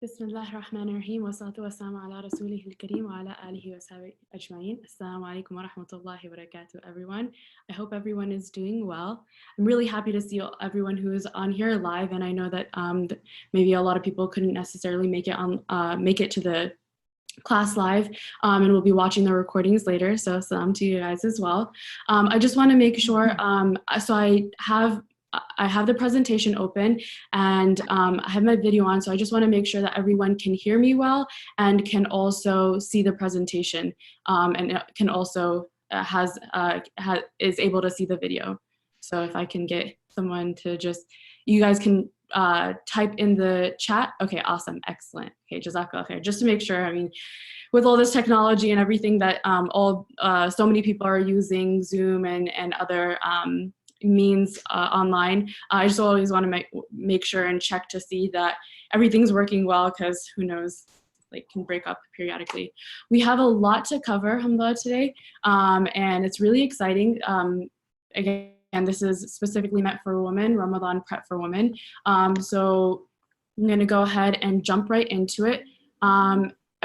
Bismillah ar-Rahman ar-Rahim wa salatu wa salam ala rasulih al-kareem wa ala alihi wa sahbihi ajma'in. Assalamu alaikum wa rahmatullahi wa barakatuh, everyone. I hope everyone is doing well. I'm really happy to see everyone who is on here live, and I know that maybe a lot of people couldn't necessarily make it to the class live, and we'll be watching the recordings later, so salam to you guys as well. I just want to make sure, so I have the presentation open, and I have my video on, so I just want to make sure that everyone can hear me well and can also see the presentation, and can also is able to see the video. So if I can get someone to you guys can type in the chat. Okay, awesome, excellent. Okay, jazakallah khair. Just to make sure, I mean, with all this technology and everything that so many people are using Zoom and other means online, I just always want to make sure and check to see that everything's working well, because who knows, like, can break up periodically. We have a lot to cover, alhamdulillah, today, and it's really exciting. Again, this is specifically meant for women, Ramadan prep for women. So I'm going to go ahead and jump right into it.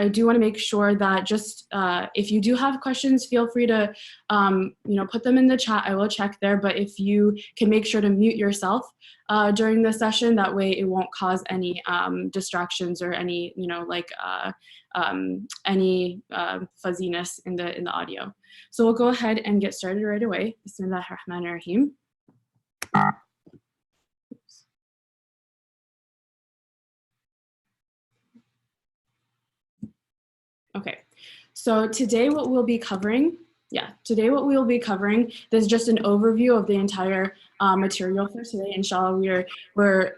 I do want to make sure that just if you do have questions, feel free to put them in the chat. I will check there, but if you can make sure to mute yourself during the session, that way it won't cause any distractions or any any fuzziness in the audio. So we'll go ahead and get started right away. Bismillah ar-Rahman ar-Rahim. Okay, so today what we'll be covering, this is just an overview of the entire material for today. Inshallah, we're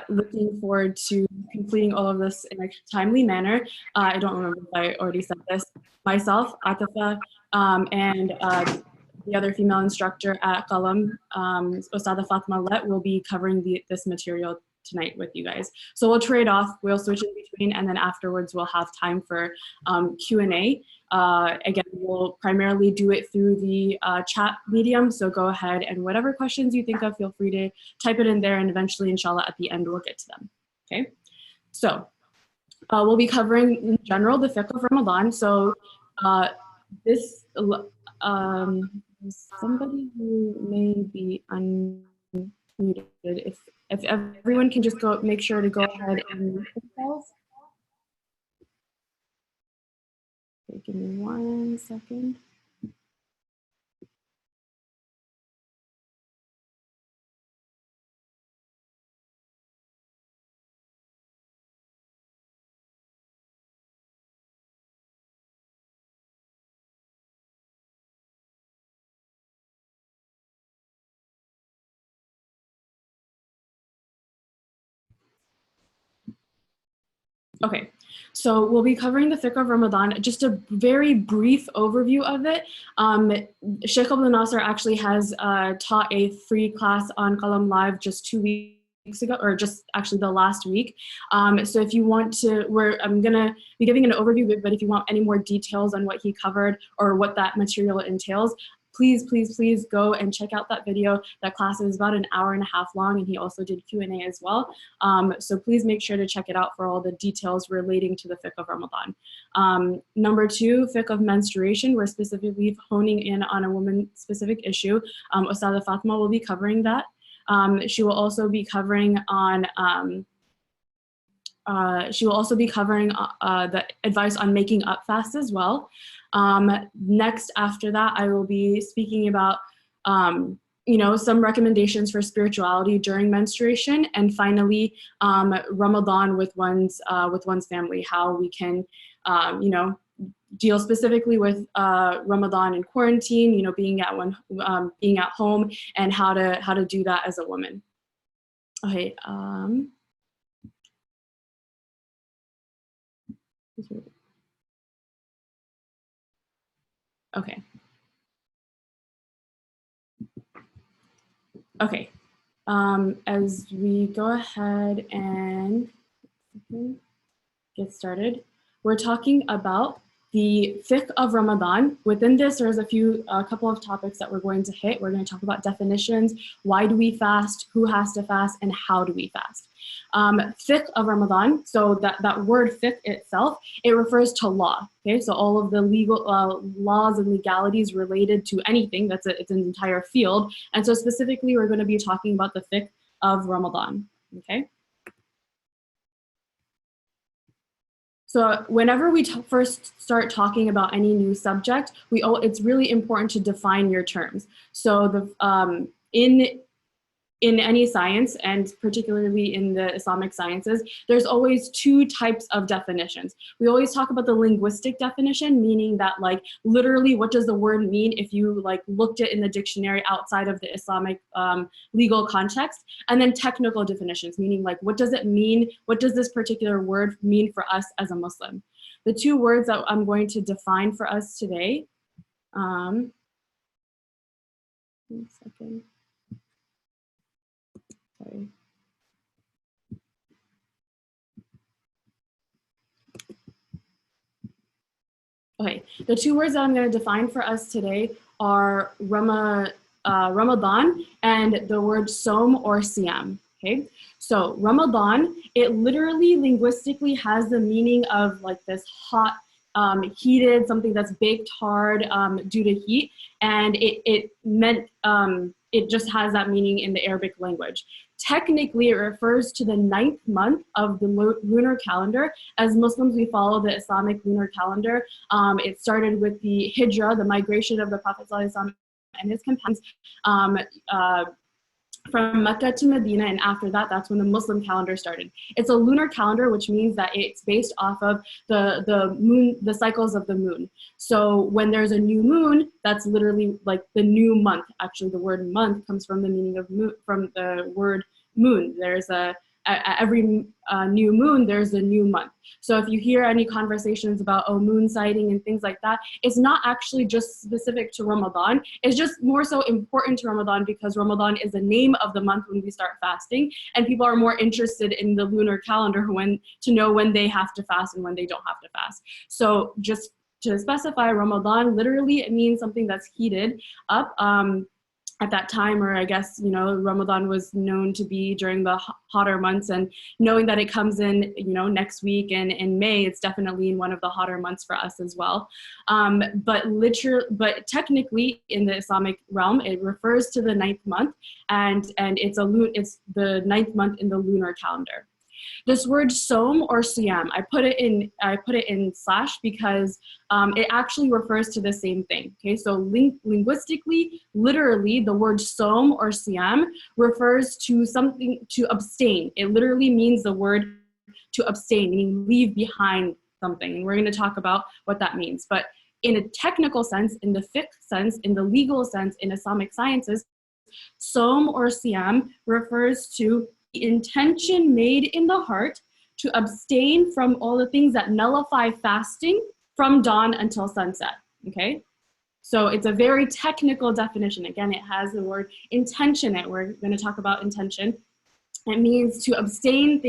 looking forward to completing all of this in a timely manner. I don't remember if I already said this. Myself, Atifa, and the other female instructor at Qalam, Ustada Fatma Let, will be covering this material tonight with you guys. So we'll trade off, we'll switch in between, and then afterwards we'll have time for Q&A. Again, we'll primarily do it through the chat medium, so go ahead and whatever questions you think of, feel free to type it in there, and eventually, inshallah, at the end we'll get to them. Okay, so we'll be covering in general the Fiqh of Ramadan. So somebody who may be unmuted, if everyone can just make sure to go ahead and mute themselves. Okay, give me 1 second. Okay, so we'll be covering the Fiqh of Ramadan, just a very brief overview of it. Sheikh Abdul Nasser actually has taught a free class on Qalam Live just 2 weeks ago, or just actually the last week. So if you want to, I'm gonna be giving an overview, but if you want any more details on what he covered or what that material entails, please go and check out that video. That class is about 1.5 hours long, and he also did Q&A as well. So please make sure to check it out for all the details relating to the Fiqh of Ramadan. Number 2, Fiqh of Menstruation. We're specifically honing in on a woman-specific issue. Ustada Fatma will be covering that. She will also be covering on the advice on making up fast as well. Next, after that, I will be speaking about some recommendations for spirituality during menstruation, and finally Ramadan with one's family, how we can deal specifically with Ramadan in quarantine, being at home, and how to do that as a woman. Okay. Okay. Okay. As we go ahead and get started, we're talking about the Fiqh of Ramadan. Within this, there's a couple of topics that we're going to hit. We're going to talk about definitions, why do we fast, who has to fast, and how do we fast. Fiqh of Ramadan, so that word fiqh itself, it refers to law. Okay, so all of the legal laws and legalities related to anything, it's an entire field. And so specifically, we're going to be talking about the fiqh of Ramadan. Okay. So whenever we first start talking about any new subject, it's really important to define your terms. So in any science, and particularly in the Islamic sciences, there's always two types of definitions. We always talk about the linguistic definition, meaning that like literally what does the word mean if you like looked it in the dictionary outside of the Islamic legal context, and then technical definitions, meaning like what does it mean, what does this particular word mean for us as a Muslim. The two words that I'm going to define for us today, one second. Sorry. Okay, the two words that I'm going to define for us today are Ramadan and the word som or siyam. Okay, so Ramadan, it literally linguistically has the meaning of like this hot, heated, something that's baked hard due to heat, and it meant it just has that meaning in the Arabic language. Technically, it refers to the 9th month of the lunar calendar. As Muslims, we follow the Islamic lunar calendar. It started with the Hijrah, the migration of the Prophet ﷺ and his companions from Mecca to Medina, and after that, that's when the Muslim calendar started. It's a lunar calendar, which means that it's based off of the moon, the cycles of the moon. So when there's a new moon, that's literally like the new month. Actually, the word month comes from the meaning of moon, from the word moon. There's every new moon, there's a new month. So if you hear any conversations about moon sighting and things like that, it's not actually just specific to Ramadan. It's just more so important to Ramadan because Ramadan is the name of the month when we start fasting, and people are more interested in the lunar calendar to know when they have to fast and when they don't have to fast. So just to specify, Ramadan, literally it means something that's heated up. At that time, or I guess, you know, Ramadan was known to be during the hotter months, and knowing that it comes in, you know, next week and in May, it's definitely in one of the hotter months for us as well. But technically in the Islamic realm, it refers to the 9th month, and it's the 9th month in the lunar calendar. This word som or siyam, I put it in slash because it actually refers to the same thing. Okay, so linguistically, literally, the word som or siyam refers to something to abstain. It literally means the word to abstain, meaning leave behind something. And we're going to talk about what that means. But in a technical sense, in the fiqh sense, in the legal sense, in Islamic sciences, som or siyam refers to the intention made in the heart to abstain from all the things that nullify fasting from dawn until sunset. Okay, so it's a very technical definition. Again, it has the word intention in it. We're going to talk about intention. It means to abstain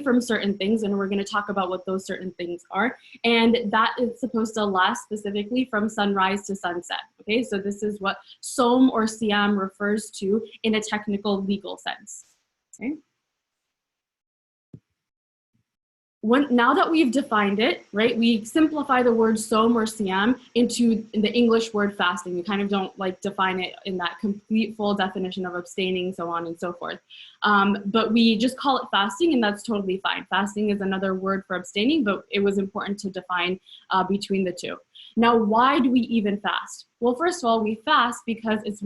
from certain things, and we're going to talk about what those certain things are. And that is supposed to last specifically from sunrise to sunset. Okay, so this is what som or siyam refers to in a technical legal sense. Okay. Now that we've defined it, right, we simplify the word som or siyam into the English word fasting. We kind of don't like define it in that complete full definition of abstaining, so on and so forth. But we just call it fasting, and that's totally fine. Fasting is another word for abstaining, but it was important to define between the two. Now, why do we even fast? Well, first of all, we fast because it's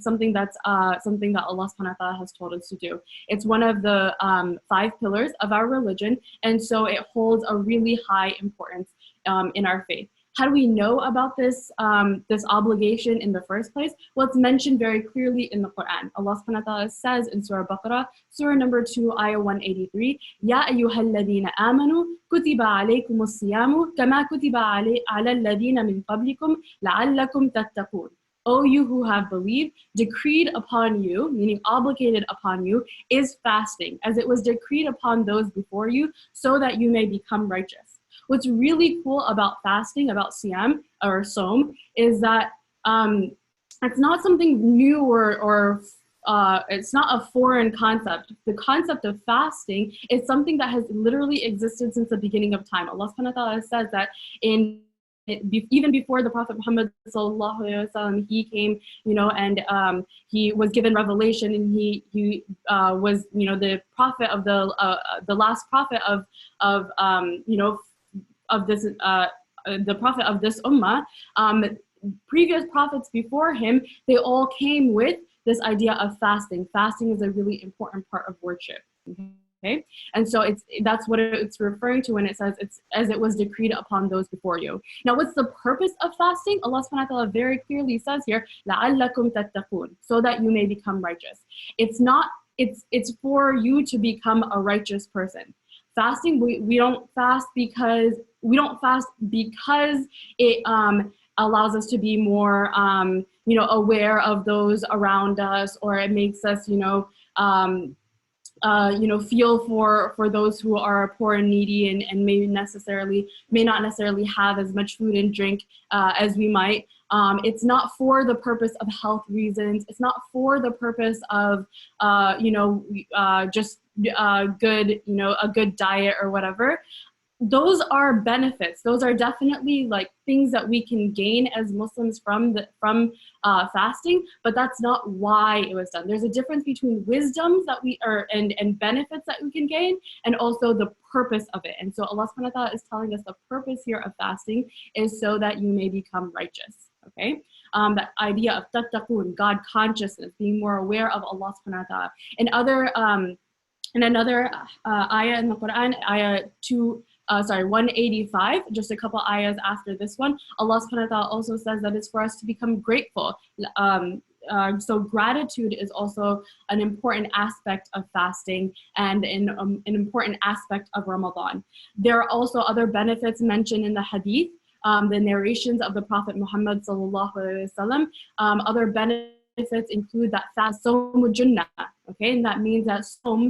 something that Allah subhanahu wa ta'ala has told us to do. It's one of the 5 pillars of our religion, and so it holds a really high importance in our faith. How do we know about this obligation in the first place? Well, it's mentioned very clearly in the Quran. Allah subhanahu wa ta'ala says in Surah Baqarah, Surah number 2, Ayah 183, Ya ayyuhalladhina amanu, kutiba alaykumus siyamu, kama kutiba ala alladhina min qablikum, la'allakum tattaqun. O you who have believed, decreed upon you, meaning obligated upon you, is fasting, as it was decreed upon those before you, so that you may become righteous. What's really cool about fasting, about siyam or som, is that it's not something new or it's not a foreign concept. The concept of fasting is something that has literally existed since the beginning of time. Allah subhanahu wa ta'ala says that even before the Prophet Muhammad sallallahu alaihi wasallam, he came, and he was given revelation, and he was, the prophet of the last prophet of this the prophet of this ummah. Previous prophets before him, they all came with this idea of fasting. Fasting is a really important part of worship. Okay, and so that's what it's referring to when it says it's as it was decreed upon those before you. Now, what's the purpose of fasting? Allah subhanahu wa ta'ala very clearly says here, لَعَلَّكُمْ تَتَّقُونَ, so that you may become righteous. It's for you to become a righteous person. Fasting, we don't fast because it allows us to be more aware of those around us, or it makes us feel for those who are poor and needy and may not necessarily have as much food and drink as we might. It's not for the purpose of health reasons. It's not for the purpose of just a good diet or whatever. Those are benefits. Those are definitely like things that we can gain as Muslims from fasting, but that's not why it was done. There's a difference between wisdoms that and benefits that we can gain, and also the purpose of it. And so Allah subhanahu wa ta'ala is telling us the purpose here of fasting is so that you may become righteous. Okay, that idea of tattaqun, God consciousness, being more aware of Allah subhanahu wa ta'ala. In another ayah in the Quran, ayah 185, just a couple ayahs after this one, Allah subhanahu wa ta'ala also says that it's for us to become grateful. So gratitude is also an important aspect of fasting and an important aspect of Ramadan. There are also other benefits mentioned in the hadith, the narrations of the Prophet Muhammad sallallahu alaihi wasallam. Other benefits include that fast, sawmu junnah, okay, and that means that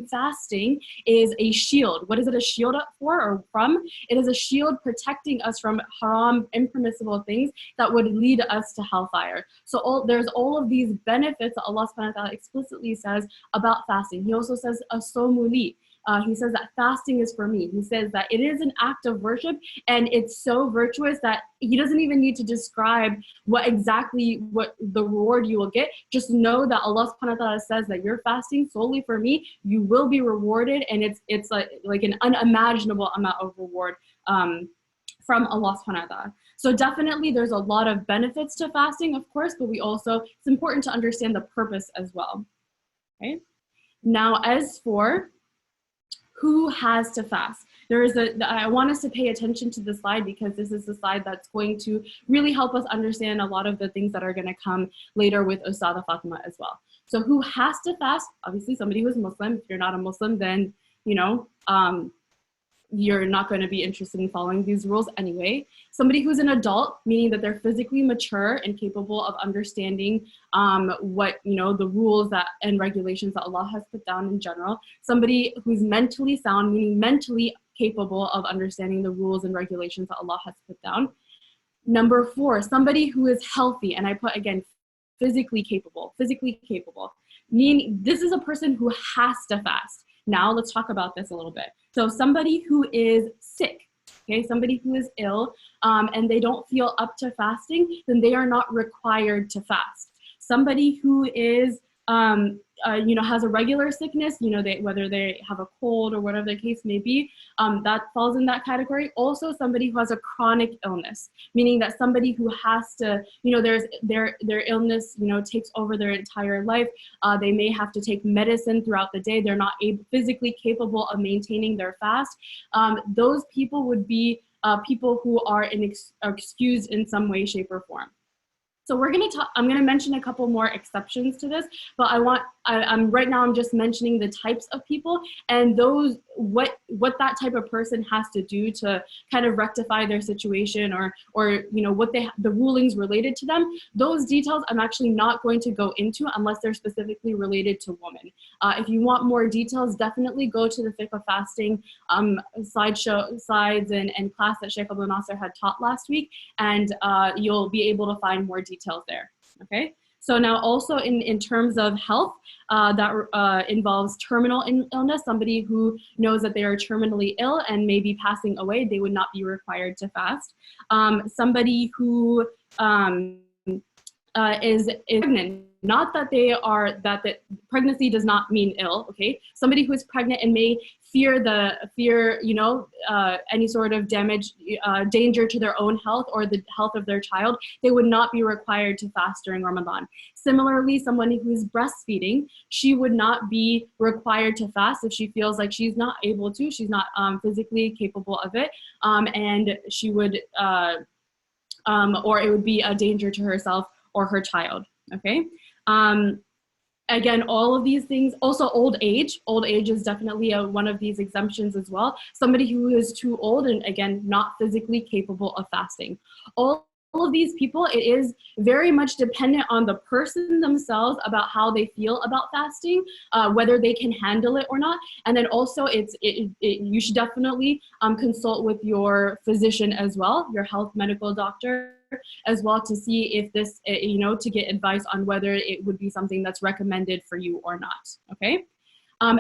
fasting is a shield. What is it a shield for or from? It is a shield protecting us from haram, impermissible things that would lead us to hellfire. So there's all of these benefits that Allah subhanahu wa ta'ala explicitly says about fasting. He also says, as-sawmu li. He says that fasting is for me. He says that it is an act of worship, and it's so virtuous that he doesn't even need to describe what the reward you will get. Just know that Allah subhanahu wa ta'ala says that you're fasting solely for me. You will be rewarded, and it's like an unimaginable amount of reward from Allah subhanahu wa ta'ala. So definitely there's a lot of benefits to fasting, of course, but it's important to understand the purpose as well. Okay. Now, as for who has to fast? I want us to pay attention to this slide, because this is the slide that's going to really help us understand a lot of the things that are going to come later with Ustada Fatima as well. So who has to fast? Obviously somebody who's Muslim. If you're not a Muslim, then you're not going to be interested in following these rules anyway. Somebody who's an adult, meaning that they're physically mature and capable of understanding what the rules and regulations that Allah has put down in general. Somebody who's mentally sound, meaning mentally capable of understanding the rules and regulations that Allah has put down. Number 4, somebody who is healthy, and I put again physically capable, meaning this is a person who has to fast. Now let's talk about this a little bit. So somebody who is sick, okay, somebody who is ill, and they don't feel up to fasting, then they are not required to fast. Somebody who is, has a regular sickness, whether they have a cold or whatever the case may be, that falls in that category. Also, somebody who has a chronic illness, meaning that somebody who has to, their illness, takes over their entire life. They may have to take medicine throughout the day. They're not physically capable of maintaining their fast. Those people would be people who are excused in some way, shape, or form. So I'm going to mention a couple more exceptions to this, but right now I'm just mentioning the types of people and what that type of person has to do to kind of rectify their situation or what the rulings related to them. Those details I'm actually not going to go into unless they're specifically related to women. If you want more details, definitely go to the Fiqh of Fasting slides and class that Sheikh Abdul Nasser had taught last week, and you'll be able to find more details there. Okay, So now also in terms of health, that involves terminal illness, somebody who knows that they are terminally ill and may be passing away, they would not be required to fast. Somebody who is pregnant, not that they are, that pregnancy does not mean ill, okay? Somebody who is pregnant and may fear any sort of damage, danger to their own health or the health of their child, they would not be required to fast during Ramadan. Similarly, someone who is breastfeeding, she would not be required to fast if she feels like she's not able to, she's not physically capable of it, and she would, or it would be a danger to herself or her child, okay? Again, all of these things, also old age is definitely one of these exemptions as well. Somebody who is too old and again, not physically capable of fasting. All of these people, it is very much dependent on the person themselves about how they feel about fasting, whether they can handle it or not. And then also you should definitely consult with your physician as well, your health medical doctor as well, to see if this, to get advice on whether it would be something that's recommended for you or not, okay?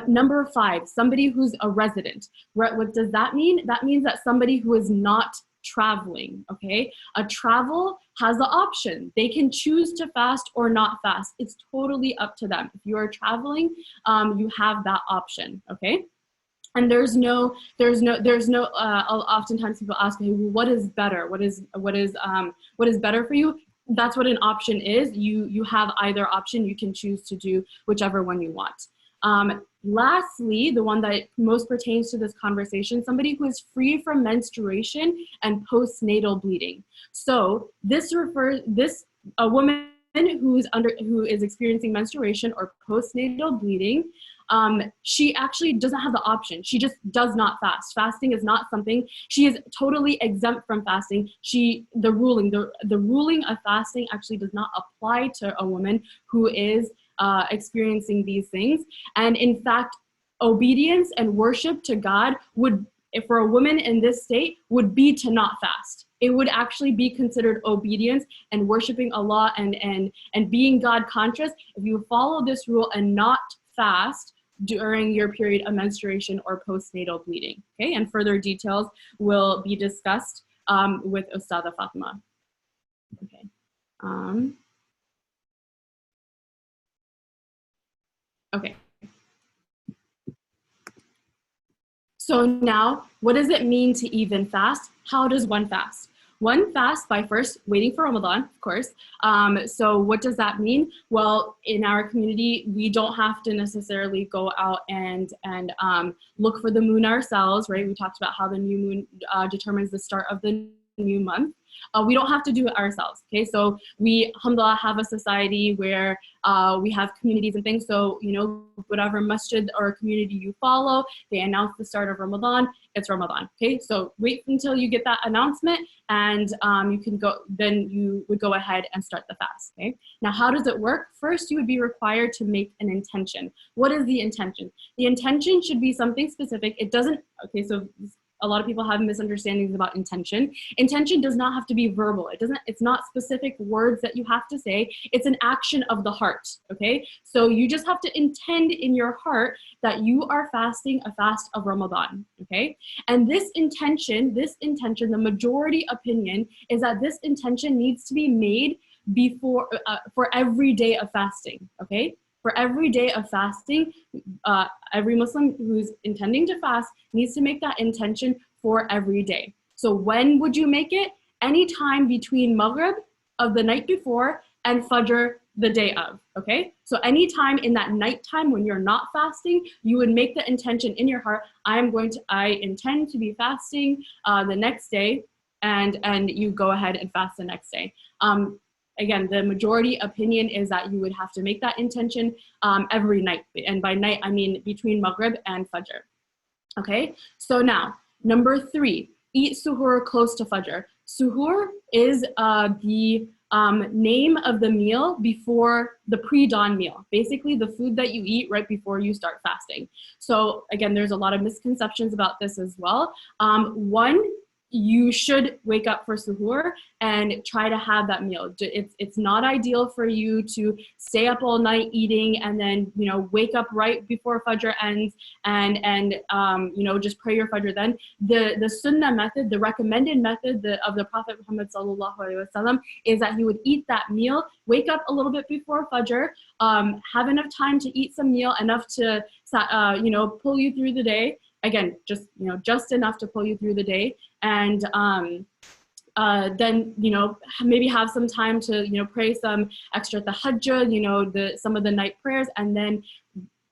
Number 5, somebody who's a resident. What does that mean? That means that somebody who is not traveling, okay? A travel has the option. They can choose to fast or not fast. It's totally up to them. If you are traveling, you have that option, okay? And there's no, oftentimes people ask me, well, what is better? What is better for you? That's what an option is. You have either option. You can choose to do whichever one you want. Lastly, the one that most pertains to this conversation, somebody who is free from menstruation and postnatal bleeding. So this refers, a woman who is experiencing menstruation or postnatal bleeding, she actually doesn't have the option. She just does not fast. Fasting is not something, she is totally exempt from fasting. The ruling of fasting actually does not apply to a woman who is experiencing these things. And in fact, obedience and worship to God would, if for a woman in this state, would be to not fast. It would actually be considered obedience and worshiping Allah and being God conscious if you follow this rule and not fast during your period of menstruation or postnatal bleeding, okay? And further details will be discussed with Ustada Fatima, okay? Okay. So now, what does it mean to even fast? How does one fast? One fasts by first waiting for Ramadan, of course. So what does that mean? Well, in our community, we don't have to necessarily go out and look for the moon ourselves, right? We talked about how the new moon determines the start of the new month. We don't have to do it ourselves, okay? So we, alhamdulillah, have a society where we have communities and things. So, whatever masjid or community you follow, they announce the start of Ramadan, it's Ramadan, okay? So wait until you get that announcement and then you would go ahead and start the fast, okay? Now, how does it work? First, you would be required to make an intention. What is the intention? The intention should be something specific. It doesn't, okay, so a lot of people have misunderstandings about intention. Intention does not have to be verbal. It's not specific words that you have to say. It's an action of the heart, okay? So you just have to intend in your heart that you are fasting a fast of Ramadan, okay? And this intention, the majority opinion is that this intention needs to be made before, for every day of fasting, okay? For every day of fasting, every Muslim who's intending to fast needs to make that intention for every day. So when would you make it? Anytime between Maghrib of the night before and Fajr the day of, okay? So anytime in that nighttime when you're not fasting, you would make the intention in your heart, I intend to be fasting the next day, and you go ahead and fast the next day. Again, the majority opinion is that you would have to make that intention every night. And by night, I mean between Maghrib and Fajr. Okay, so now, number 3, eat suhoor close to Fajr. Suhoor is the name of the meal before the pre-dawn meal. Basically, the food that you eat right before you start fasting. So again, there's a lot of misconceptions about this as well. One, you should wake up for suhoor and try to have that meal. It's not ideal for you to stay up all night eating and then, you know, wake up right before Fajr ends and you know, just pray your Fajr then. The sunnah method, the recommended method of the Prophet Muhammad sallallahu alaihi wasallam is that he would eat that meal, wake up a little bit before Fajr, have enough time to eat some meal, enough to, you know, pull you through the day. Again, just, you know, just enough to pull you through the day. And then, you know, maybe have some time to, you know, pray some extra tahajjud, you know, some of the night prayers, and then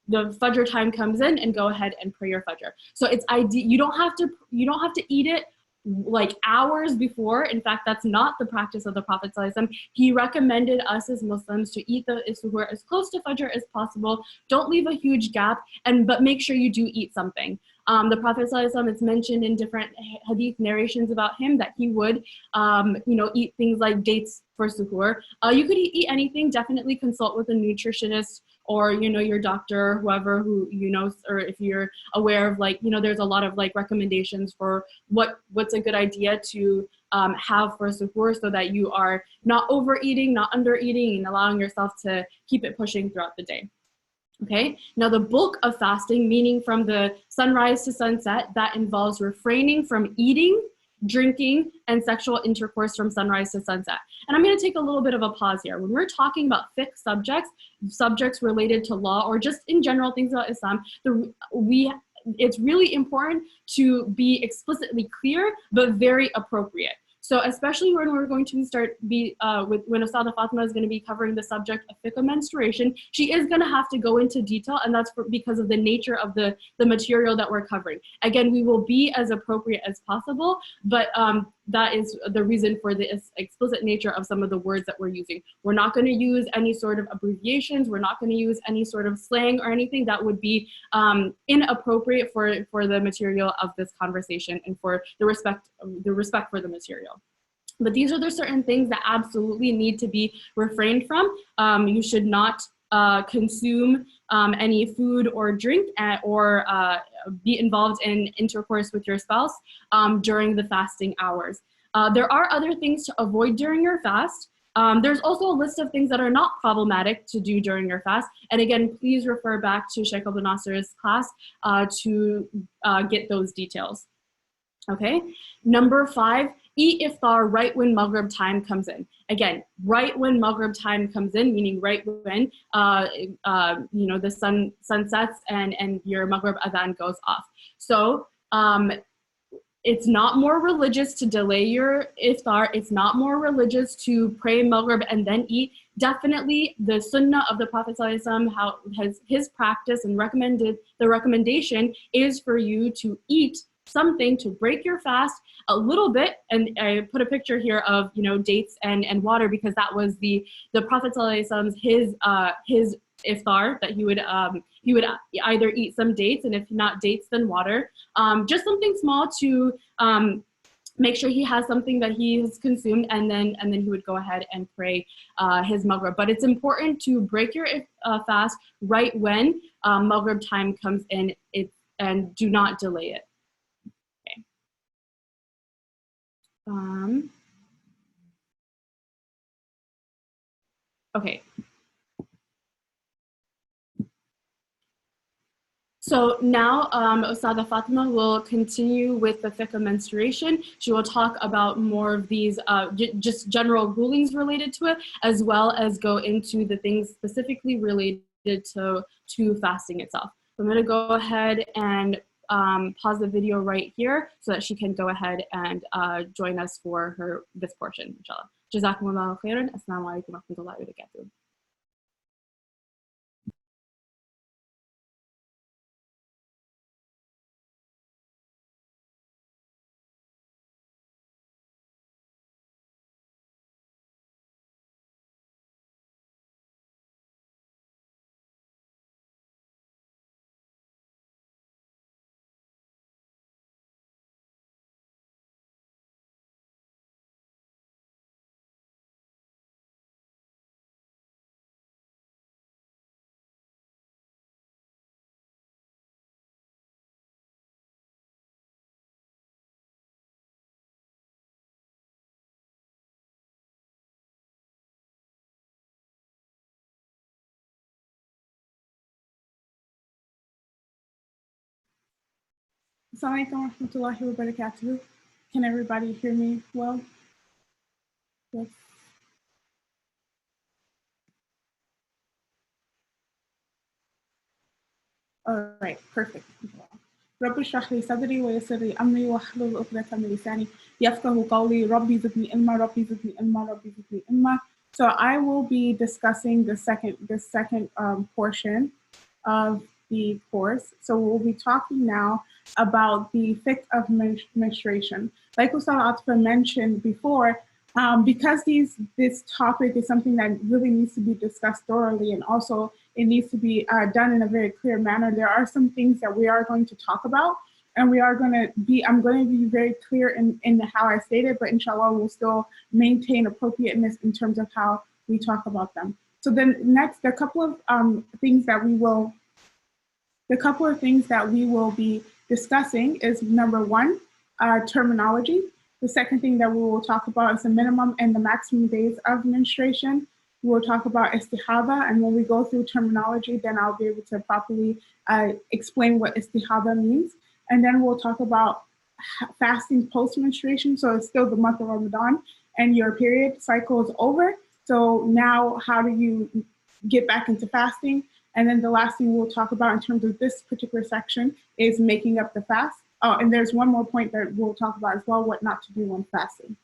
the Fajr time comes in and go ahead and pray your Fajr. So it's ideal. You don't have to eat it like hours before. In fact, that's not the practice of the Prophet ﷺ. He recommended us as Muslims to eat the suhoor as close to Fajr as possible. Don't leave a huge gap, but make sure you do eat something. The Prophet ﷺ, it's mentioned in different hadith narrations about him that he would, you know, eat things like dates for suhoor. You could eat anything. Definitely consult with a nutritionist or, you know, your doctor, whoever who, you know, or if you're aware of, like, you know, there's a lot of like recommendations for what's a good idea to have for suhoor, so that you are not overeating, not undereating, and allowing yourself to keep it pushing throughout the day. Okay, now the bulk of fasting, meaning from the sunrise to sunset, that involves refraining from eating, drinking, and sexual intercourse from sunrise to sunset. And I'm going to take a little bit of a pause here. When we're talking about fiqh subjects related to law, or just in general things about Islam, it's really important to be explicitly clear, but very appropriate. So especially when we're going to when Ustadha Fatima is going to be covering the subject of fiqh menstruation, she is going to have to go into detail, and that's because of the nature of the material that we're covering. Again, we will be as appropriate as possible, but that is the reason for the explicit nature of some of the words that we're using. We're not going to use any sort of abbreviations. We're not going to use any sort of slang or anything that would be inappropriate for the material of this conversation and for the respect for the material. But these are the certain things that absolutely need to be refrained from. You should not consume any food or drink or be involved in intercourse with your spouse during the fasting hours. There are other things to avoid during your fast. There's also a list of things that are not problematic to do during your fast. And again, please refer back to Sheikh Abdul Nasser's class to get those details. Okay, number 5, eat iftar right when Maghrib time comes in. Again, right when Maghrib time comes in, meaning right when you know, the sun sets and your Maghrib adhan goes off. So it's not more religious to delay your iftar. It's not more religious to pray Maghrib and then eat. Definitely the sunnah of the Prophet ﷺ, how has his practice and the recommendation is for you to eat something to break your fast a little bit. And I put a picture here of, you know, dates and water, because that was the Prophet ﷺ's his iftar, that he would either eat some dates, and if not dates, then water. Just something small to make sure he has something that he has consumed, and then he would go ahead and pray his Maghrib. But it's important to break your fast right when Maghrib time comes in, and do not delay it. Okay. So now Ustadha Fatima will continue with the fiqh of menstruation. She will talk about more of these just general rulings related to it, as well as go into the things specifically related to fasting itself. So I'm going to go ahead and pause the video right here so that she can go ahead and join us for this portion, inshallah. Jazakumullahu khairan. Assalamu alaikum wa rahmatullahi wa barakatuh. Assalamu alaikum wa rahmatullahi wa barakatuh. Can everybody hear me well? Yes. All right, perfect. رب اشرح لي صدري ويسر لي امري واحلل عقدة من لساني يفقهوا قولي ربي زدني علما ربي زدني علما ربي زدني علما. So I will be discussing the second portion of the course. So we'll be talking now about the fiqh of menstruation. Like Ustad Atfa mentioned before, because this topic is something that really needs to be discussed thoroughly, and also it needs to be done in a very clear manner, there are some things that we are going to talk about, and I'm going to be very clear in how I state it, but inshallah we'll still maintain appropriateness in terms of how we talk about them. So then next, the couple of things that we will be discussing is number one, terminology. The second thing that we will talk about is the minimum and the maximum days of menstruation. We'll talk about istihada, and when we go through terminology, then I'll be able to properly explain what istihada means. And then we'll talk about fasting post-menstruation. So it's still the month of Ramadan, and your period cycle is over. So now how do you get back into fasting? And then the last thing we'll talk about in terms of this particular section is making up the fast. Oh, and there's one more point that we'll talk about as well, what not to do when fasting.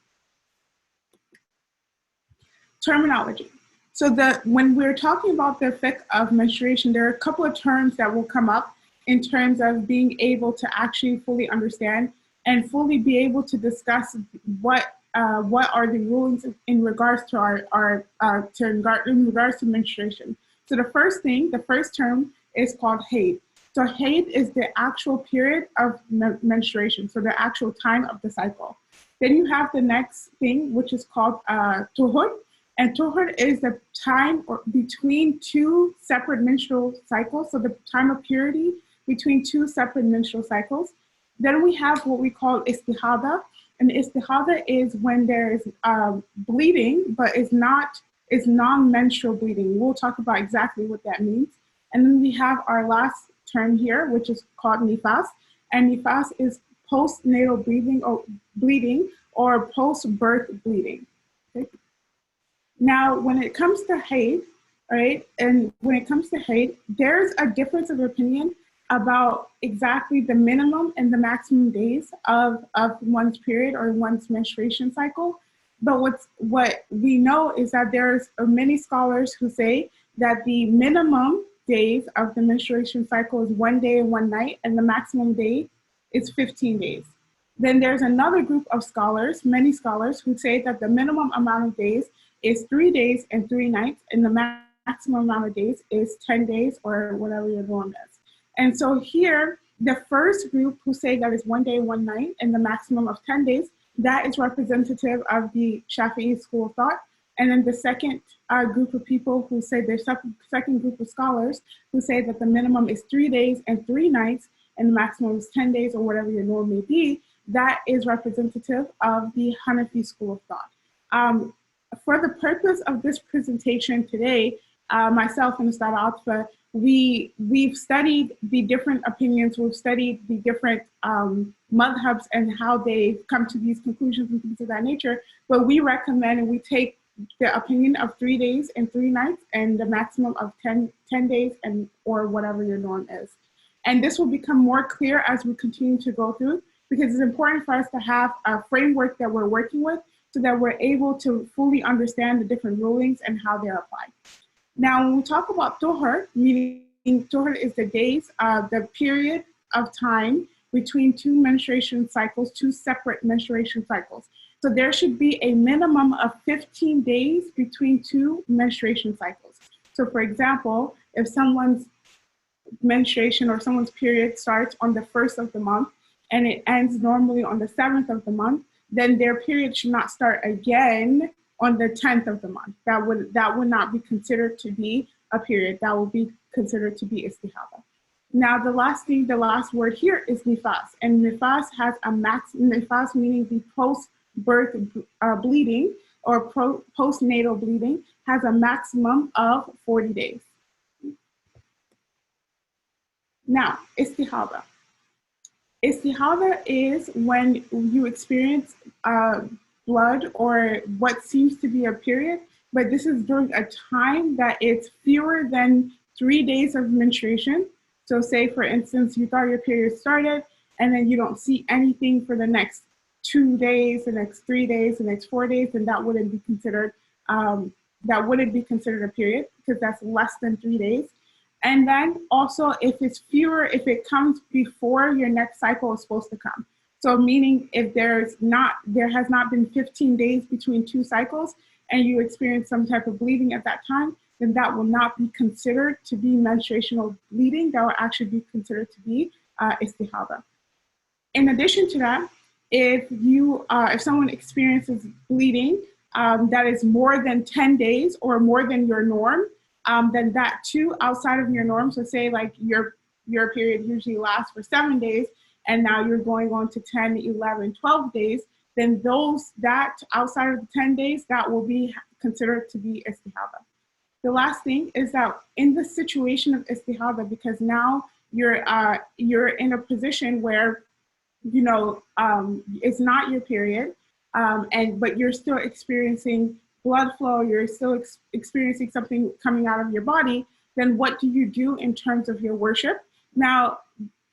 Terminology. So when we're talking about the fiqh of menstruation, there are a couple of terms that will come up in terms of being able to actually fully understand and fully be able to discuss what are the rulings in regards to in regards to menstruation. So the first term is called haid. So haid is the actual period of menstruation, so the actual time of the cycle. Then you have the next thing, which is called tuhur. And tuhur is the time between two separate menstrual cycles, so the time of purity between two separate menstrual cycles. Then we have what we call istihada. And istihada is when there is bleeding, but it's non-menstrual bleeding. We'll talk about exactly what that means. And then we have our last term here, which is called nifas. And nifas is postnatal bleeding or post-birth bleeding. Okay? Now, when it comes to haid, right, and when it comes to haid, there's a difference of opinion about exactly the minimum and the maximum days of one's period or one's menstruation cycle. But what we know is that there's many scholars who say that the minimum days of the menstruation cycle is 1 day and 1 night, and the maximum day is 15 days. Then there's another group of scholars, many scholars, who say that the minimum amount of days is 3 days and 3 nights, and the maximum amount of days is 10 days or whatever your norm is. And so here, the first group who say that is 1 day, 1 night, and the maximum of 10 days, that is representative of the Shafi'i school of thought. And then the second group of people who say, the second group of scholars who say that the minimum is 3 days and 3 nights, and the maximum is 10 days or whatever your norm may be, that is representative of the Hanafi school of thought. For the purpose of this presentation today, myself and Ustad Atfa, we've studied the different opinions, we've studied the different madhabs and how they've come to these conclusions and things of that nature, but we recommend and we take the opinion of 3 days and 3 nights and the maximum of 10 days and or whatever your norm is. And this will become more clear as we continue to go through, because it's important for us to have a framework that we're working with so that we're able to fully understand the different rulings and how they're applied. Now, when we talk about tuhur, meaning tuhur is the days, the period of time between two menstruation cycles, two separate menstruation cycles. So there should be a minimum of 15 days between two menstruation cycles. So for example, if someone's menstruation or someone's period starts on the 1st of the month and it ends normally on the 7th of the month, then their period should not start again on the 10th of the month. That would not be considered to be a period. That will be considered to be istihada. Now, the last word here is nifas. And nifas has a nifas meaning the post-birth bleeding or postnatal bleeding has a maximum of 40 days. Now, istihada. Istihada is when you experience blood or what seems to be a period, but this is during a time that it's fewer than 3 days of menstruation. So say, for instance, you thought your period started and then you don't see anything for the next 2 days, the next 3 days, the next 4 days, then that wouldn't be considered a period because that's less than 3 days. And then also if it's fewer, if it comes before your next cycle is supposed to come. So meaning if there has not been 15 days between two cycles and you experience some type of bleeding at that time, then that will not be considered to be menstruational bleeding. That will actually be considered to be istihada. In addition to that, if someone experiences bleeding that is more than 10 days or more than your norm, then that too outside of your norm. So say like your period usually lasts for 7 days and now you're going on to 10, 11, 12 days, then that outside of the 10 days, that will be considered to be istihada. The last thing is that in the situation of istihada, because now you're in a position where it's not your period, but you're still experiencing blood flow, you're still experiencing something coming out of your body, then what do you do in terms of your worship? Now,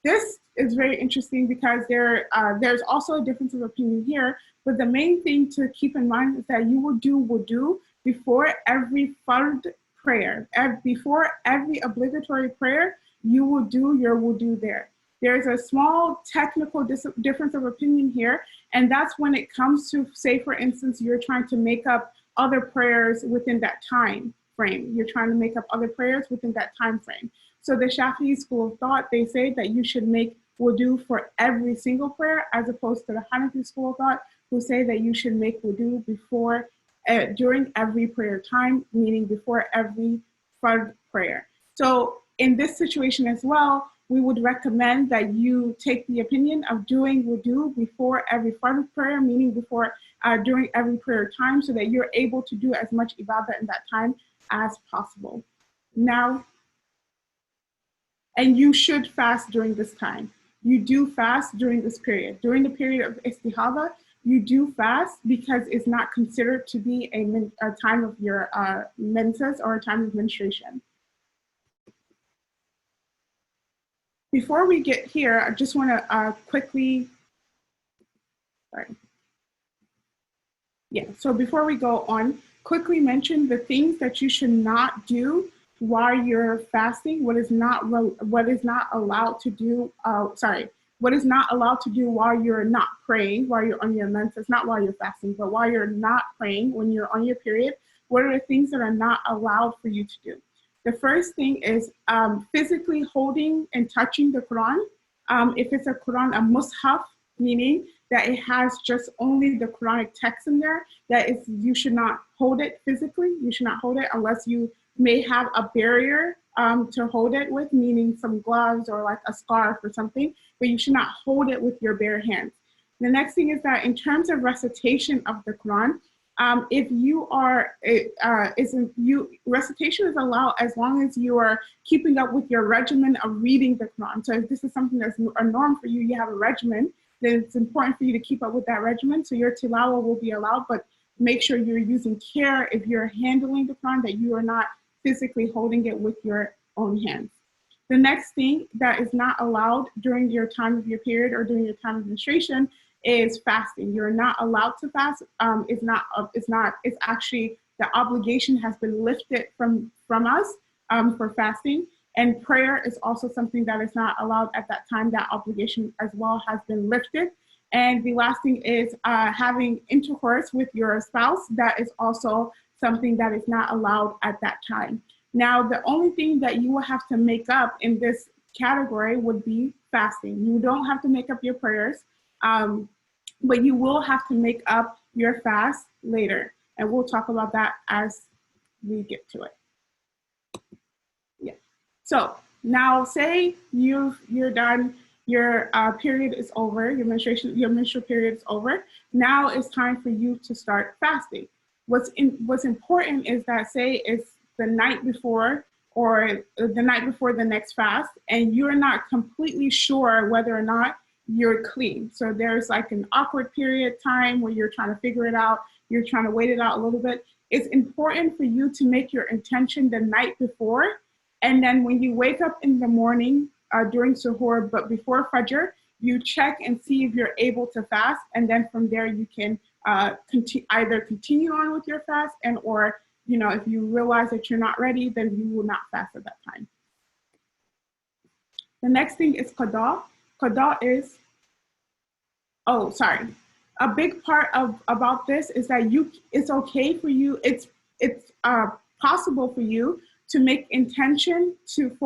this is very interesting because there's also a difference of opinion here, but the main thing to keep in mind is that you will do wudu before every fard prayer. Before every obligatory prayer, you will do your wudu there. There's a small technical difference of opinion here, and that's when it comes to, say, for instance, you're trying to make up other prayers within that time frame. You're trying to make up other prayers within that time frame. So the Shafi'i school of thought, they say that you should make wudu for every single prayer, as opposed to the Hanafi school of thought, who say that you should make wudu during every prayer time, meaning before every fard prayer. So in this situation as well, we would recommend that you take the opinion of doing wudu before every fard prayer, meaning during every prayer time, so that you're able to do as much ibadah in that time as possible. Now, and you should fast during this time. You do fast during this period. During the period of istihada, you do fast because it's not considered to be a time of your menses or a time of menstruation. Before we get here, I just want to so before we go on, quickly mention the things that you should not do while you're fasting, what is not allowed to do while you're not praying, while you're on your menses, not while you're fasting, but while you're not praying, when you're on your period, what are the things that are not allowed for you to do? The first thing is physically holding and touching the Quran. If it's a Quran, a mushaf, meaning that it has just only the Quranic text in there, you should not hold it physically. You should not hold it unless you may have a barrier to hold it with, meaning some gloves or like a scarf or something, but you should not hold it with your bare hands. The next thing is that in terms of recitation of the Quran, recitation is allowed as long as you are keeping up with your regimen of reading the Quran. So if this is something that's a norm for you, you have a regimen, then it's important for you to keep up with that regimen. So your tilawah will be allowed, but make sure you're using care if you're handling the Quran, that you are not physically holding it with your own hands. The next thing that is not allowed during your time of your period or during your time of menstruation is fasting. You're not allowed to fast. It's actually, the obligation has been lifted from us for fasting. And prayer is also something that is not allowed at that time. That obligation as well has been lifted. And the last thing is having intercourse with your spouse. That is also something that is not allowed at that time. Now, the only thing that you will have to make up in this category would be fasting. You don't have to make up your prayers, but you will have to make up your fast later. And we'll talk about that as we get to it. Yeah. So now say you're done, your period is over, your menstrual period is over. Now it's time for you to start fasting. What's important is that, say it's the night before or the night before the next fast, and you're not completely sure whether or not you're clean. So there's like an awkward period time where you're trying to figure it out, you're trying to wait it out a little bit. It's important for you to make your intention the night before. And then when you wake up in the morning during suhoor, but before Fajr, you check and see if you're able to fast. And then from there, you can either continue on with your fast or, if you realize that you're not ready, then you will not fast at that time. The next thing is qada. Qada is, a big part about this is that it's okay for you, it's possible for you to make intention to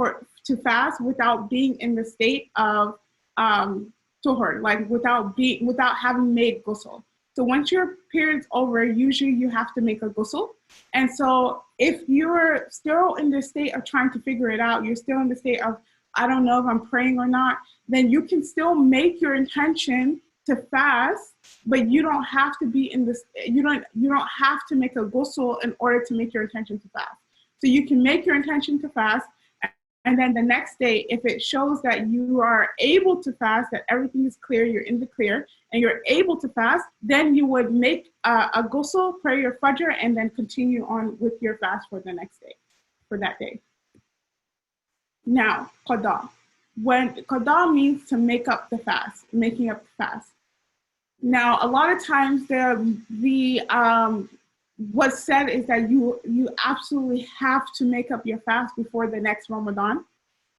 fast without being in the state of tuhur, like without having made ghusl. So once your period's over, usually you have to make a ghusl. And so if you're still in the state of trying to figure it out, you're still in the state of, I don't know if I'm praying or not, then you can still make your intention to fast, but you don't have to be in this, you don't have to make a ghusl in order to make your intention to fast. So you can make your intention to fast, and then the next day, if it shows that you are able to fast, that everything is clear, you're in the clear, and you're able to fast, then you would make a ghusl, pray your fajr, and then continue on with your fast for the next day, for that day. Now, qada. When qada means to make up the fast, making up the fast. Now, a lot of times what's said is that you absolutely have to make up your fast before the next Ramadan.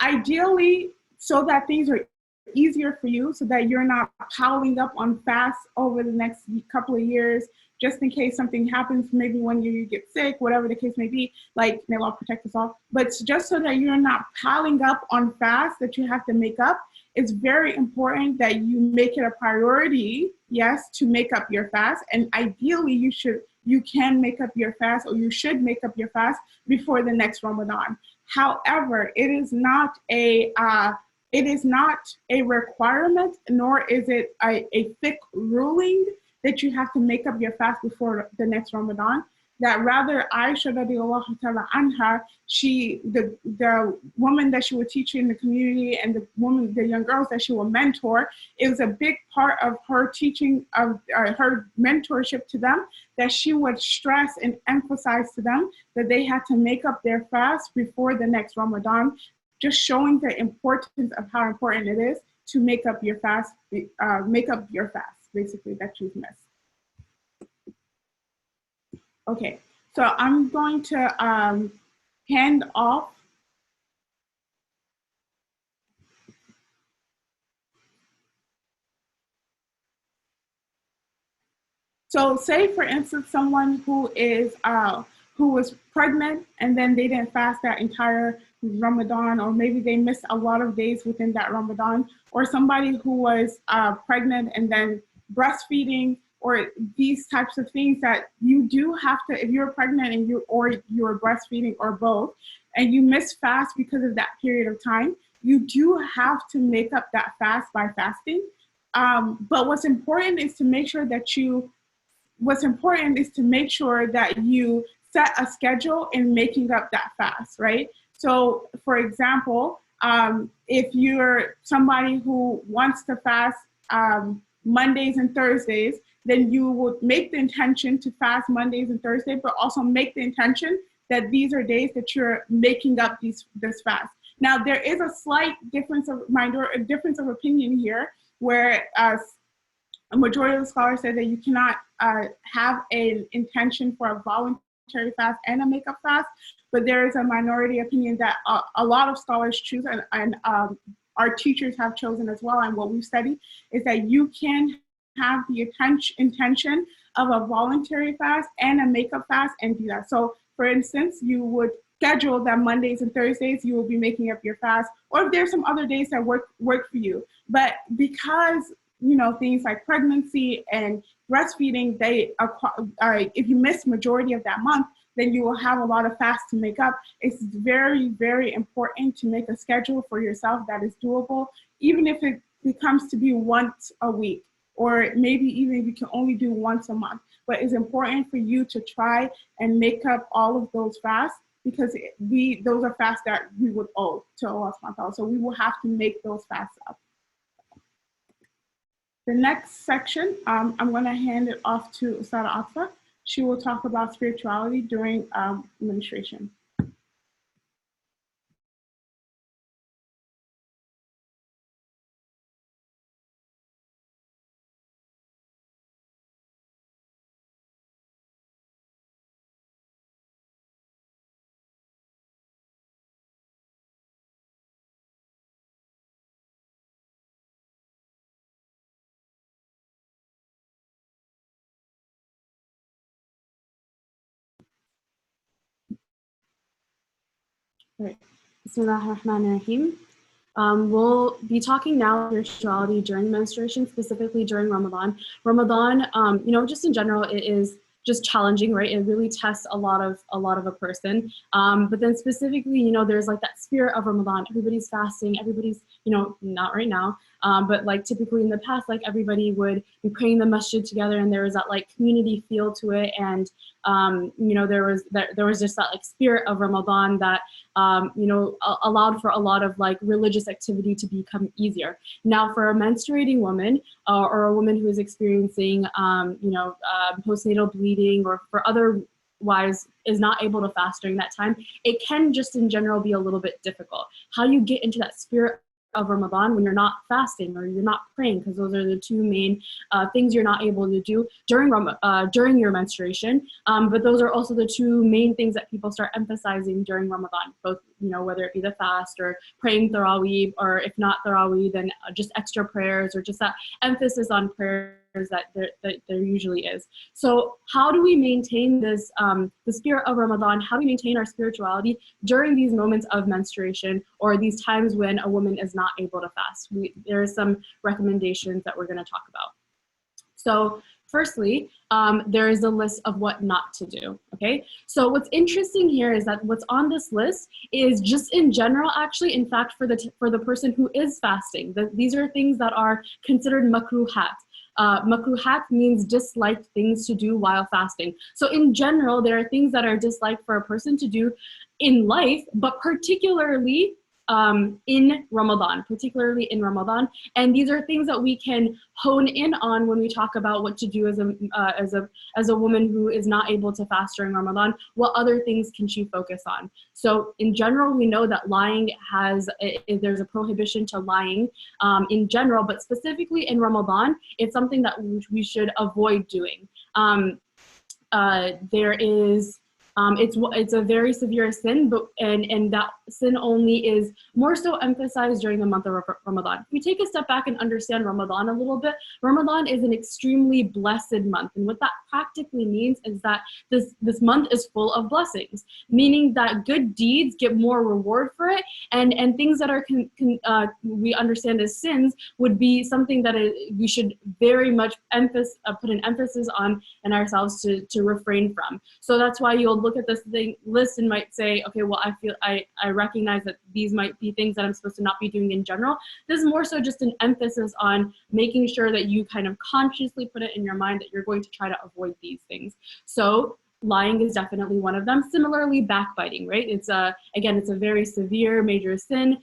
Ideally, so that things are easier for you, so that you're not piling up on fasts over the next couple of years, just in case something happens, maybe one year you get sick, whatever the case may be, like may Allah protect us all. But just so that you're not piling up on fasts that you have to make up, it's very important that you make it a priority, yes, to make up your fast. And ideally, you can make up your fast, or you should make up your fast before the next Ramadan. However, it is not a requirement, nor is it a Fiqh ruling that you have to make up your fast before the next Ramadan. That rather, Aisha radiallahu ta'ala anha, the woman that she would teach in the community, and the young girls that she would mentor, it was a big part of her teaching, of her mentorship to them, that she would stress and emphasize to them that they had to make up their fast before the next Ramadan, just showing the importance of how important it is to make up your fast, basically, that you've missed. Okay, so I'm going to hand off. So say, for instance, someone who was pregnant and then they didn't fast that entire Ramadan, or maybe they missed a lot of days within that Ramadan, or somebody who was pregnant and then breastfeeding, or these types of things that you do have to, if you're pregnant and you're breastfeeding, or both, and you miss fast because of that period of time, you do have to make up that fast by fasting. But what's important is to make sure that you set a schedule in making up that fast, right? So for example, if you're somebody who wants to fast Mondays and Thursdays, then you would make the intention to fast Mondays and Thursdays, but also make the intention that these are days that you're making up this fast. Now, there is a slight difference of opinion here, where a majority of the scholars say that you cannot have an intention for a voluntary fast and a makeup fast, but there is a minority opinion that a lot of scholars choose, and our teachers have chosen as well, and what we've studied is that you can have the intention of a voluntary fast and a makeup fast and do that. So for instance, you would schedule that Mondays and Thursdays you will be making up your fast, or if there's some other days that work for you. But because things like pregnancy and breastfeeding, if you miss majority of that month, then you will have a lot of fasts to make up. It's very, very important to make a schedule for yourself that is doable, even if it becomes to be once a week, or maybe even if you can only do once a month. But it's important for you to try and make up all of those fasts, because those are fasts that we would owe to Allah subhanahu wa ta'ala. So we will have to make those fasts up. The next section, I'm going to hand it off to Usada Atfa. She will talk about spirituality during menstruation. Right. Bismillahir-Rahmanir-Rahim. We'll be talking now about spirituality during menstruation, specifically during Ramadan. Ramadan, just in general, it is just challenging, right? It really tests a lot of a person. But then specifically, there's like that spirit of Ramadan. Everybody's fasting. Everybody's, not right now, but like typically in the past, like everybody would be praying the masjid together, and there was that like community feel to it, and there was just that like spirit of Ramadan that allowed for a lot of like religious activity to become easier. Now, for a menstruating woman or a woman who is experiencing, postnatal bleeding, or for otherwise is not able to fast during that time, it can just in general be a little bit difficult. How you get into that spirit of Ramadan when you're not fasting or you're not praying, because those are the two main things you're not able to do during your menstruation. But those are also the two main things that people start emphasizing during Ramadan, both whether it be the fast or praying Taraweeh, or if not Taraweeh, then just extra prayers, or just that emphasis on prayers that there usually is. So how do we maintain this, the spirit of Ramadan? How do we maintain our spirituality during these moments of menstruation, or these times when a woman is not able to fast? There are some recommendations that we're going to talk about. So firstly, there is a list of what not to do, okay? So what's interesting here is that what's on this list is just in general, actually, in fact, for the person who is fasting. These are things that are considered makruhat. Makruhat means disliked things to do while fasting. So in general, there are things that are disliked for a person to do in life, but particularly in Ramadan, and these are things that we can hone in on when we talk about what to do as a woman who is not able to fast during Ramadan. What other things can she focus on? So in general, we know that lying there's a prohibition to lying in general, but specifically in Ramadan, it's something that we should avoid doing. There is it's a very severe sin, and that sin only is more so emphasized during the month of Ramadan. If we take a step back and understand Ramadan a little bit, Ramadan is an extremely blessed month, and what that practically means is that this month is full of blessings, meaning that good deeds get more reward for it, and things that are we understand as sins would be something that we should very much put an emphasis on in ourselves to refrain from. So that's why you'll look at this list and might say, okay, well, I recognize that these might be things that I'm supposed to not be doing in general. This is more so just an emphasis on making sure that you kind of consciously put it in your mind that you're going to try to avoid these things. So lying is definitely one of them. Similarly, backbiting, right? Again, it's a very severe, major sin.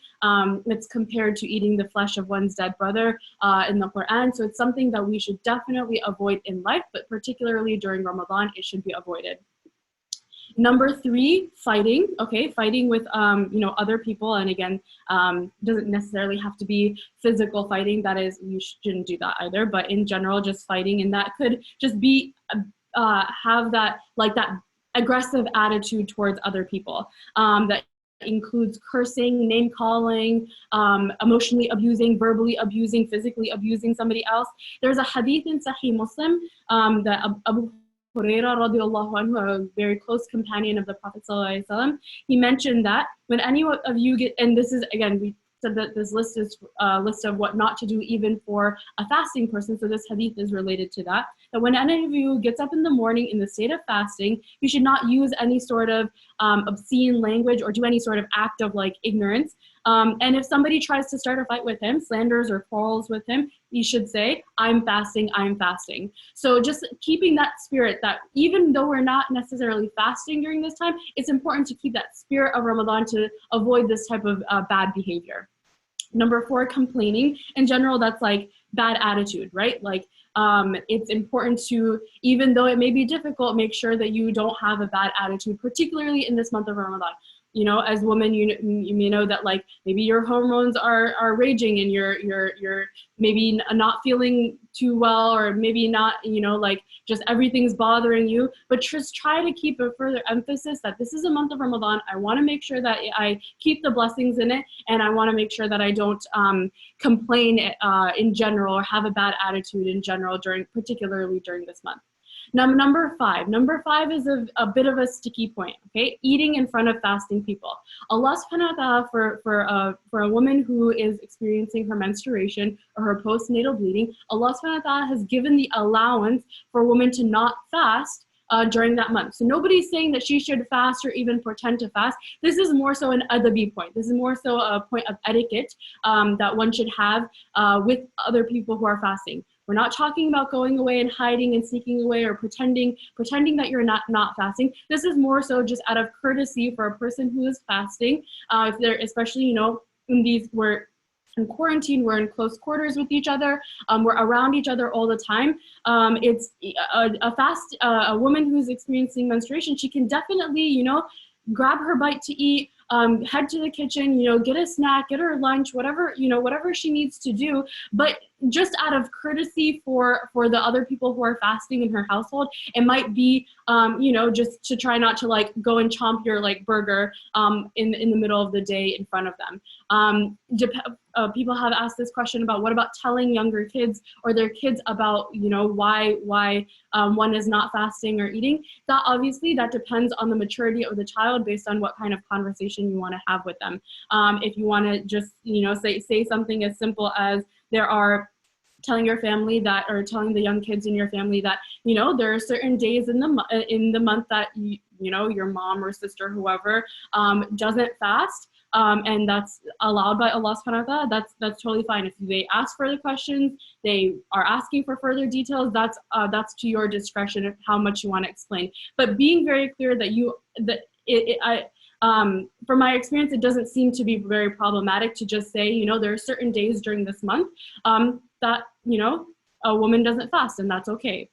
It's compared to eating the flesh of one's dead brother in the Quran. So it's something that we should definitely avoid in life, but particularly during Ramadan, it should be avoided. Number 3, fighting. Okay, fighting with other people, and again, doesn't necessarily have to be physical fighting. That is, you shouldn't do that either. But in general, just fighting, and that could just be have that aggressive attitude towards other people. That includes cursing, name calling, emotionally abusing, verbally abusing, physically abusing somebody else. There's a hadith in Sahih Muslim that Abu Hurairah radiallahu anhu, a very close companion of the Prophet sallallahu alaihi wasallam, he mentioned that when any of you get, and this is again, we said that this list is a list of what not to do even for a fasting person, so this hadith is related to that, that when any of you gets up in the morning in the state of fasting, you should not use any sort of obscene language or do any sort of act of like ignorance. And if somebody tries to start a fight with him, slanders or quarrels with him, you should say, I'm fasting, I'm fasting. So just keeping that spirit that even though we're not necessarily fasting during this time, it's important to keep that spirit of Ramadan to avoid this type of bad behavior. Number 4, complaining. In general, that's like bad attitude, right? Like it's important to, even though it may be difficult, make sure that you don't have a bad attitude, particularly in this month of Ramadan. You know, as women, you may know that like maybe your hormones are raging and you're maybe not feeling too well, or maybe not, you know, like just everything's bothering you, but just try to keep a further emphasis that this is a month of Ramadan. I want to make sure that I keep the blessings in it, and I want to make sure that I don't complain in general or have a bad attitude in general particularly during this month. Now, number five is a bit of a sticky point, okay? Eating in front of fasting people. Allah subhanahu wa ta'ala, for a woman who is experiencing her menstruation or her postnatal bleeding, Allah subhanahu wa ta'ala has given the allowance for a woman to not fast during that month. So nobody's saying that she should fast or even pretend to fast. This is more so an adabi point. This is more so a point of etiquette that one should have with other people who are fasting. We're not talking about going away and hiding and sneaking away or pretending that you're not fasting. This is more so just out of courtesy for a person who is fasting. If they're, especially, you know, we're in quarantine, we're in close quarters with each other, we're around each other all the time. It's a woman who's experiencing menstruation, she can definitely, you know, grab her bite to eat, head to the kitchen, you know, get a snack, get her lunch, whatever, you know, whatever she needs to do. But just out of courtesy for the other people who are fasting in her household, it might be, you know, just to try not to like go and chomp your like burger in the middle of the day in front of them. People have asked this question about what about telling younger kids or their kids about, you know, why one is not fasting or eating. That obviously that depends on the maturity of the child based on what kind of conversation you want to have with them. If you want to just, you know, say something as simple as telling your family that, or telling the young kids in your family that, you know, there are certain days in the month that you know, your mom or sister, whoever, doesn't fast, and that's allowed by Allah subhanahu wa ta'ala. That's totally fine. If they ask further questions, they are asking for further details, that's to your discretion of how much you want to explain. But being very clear that from my experience, it doesn't seem to be very problematic to just say, you know, there are certain days during this month that, you know, a woman doesn't fast, and that's okay.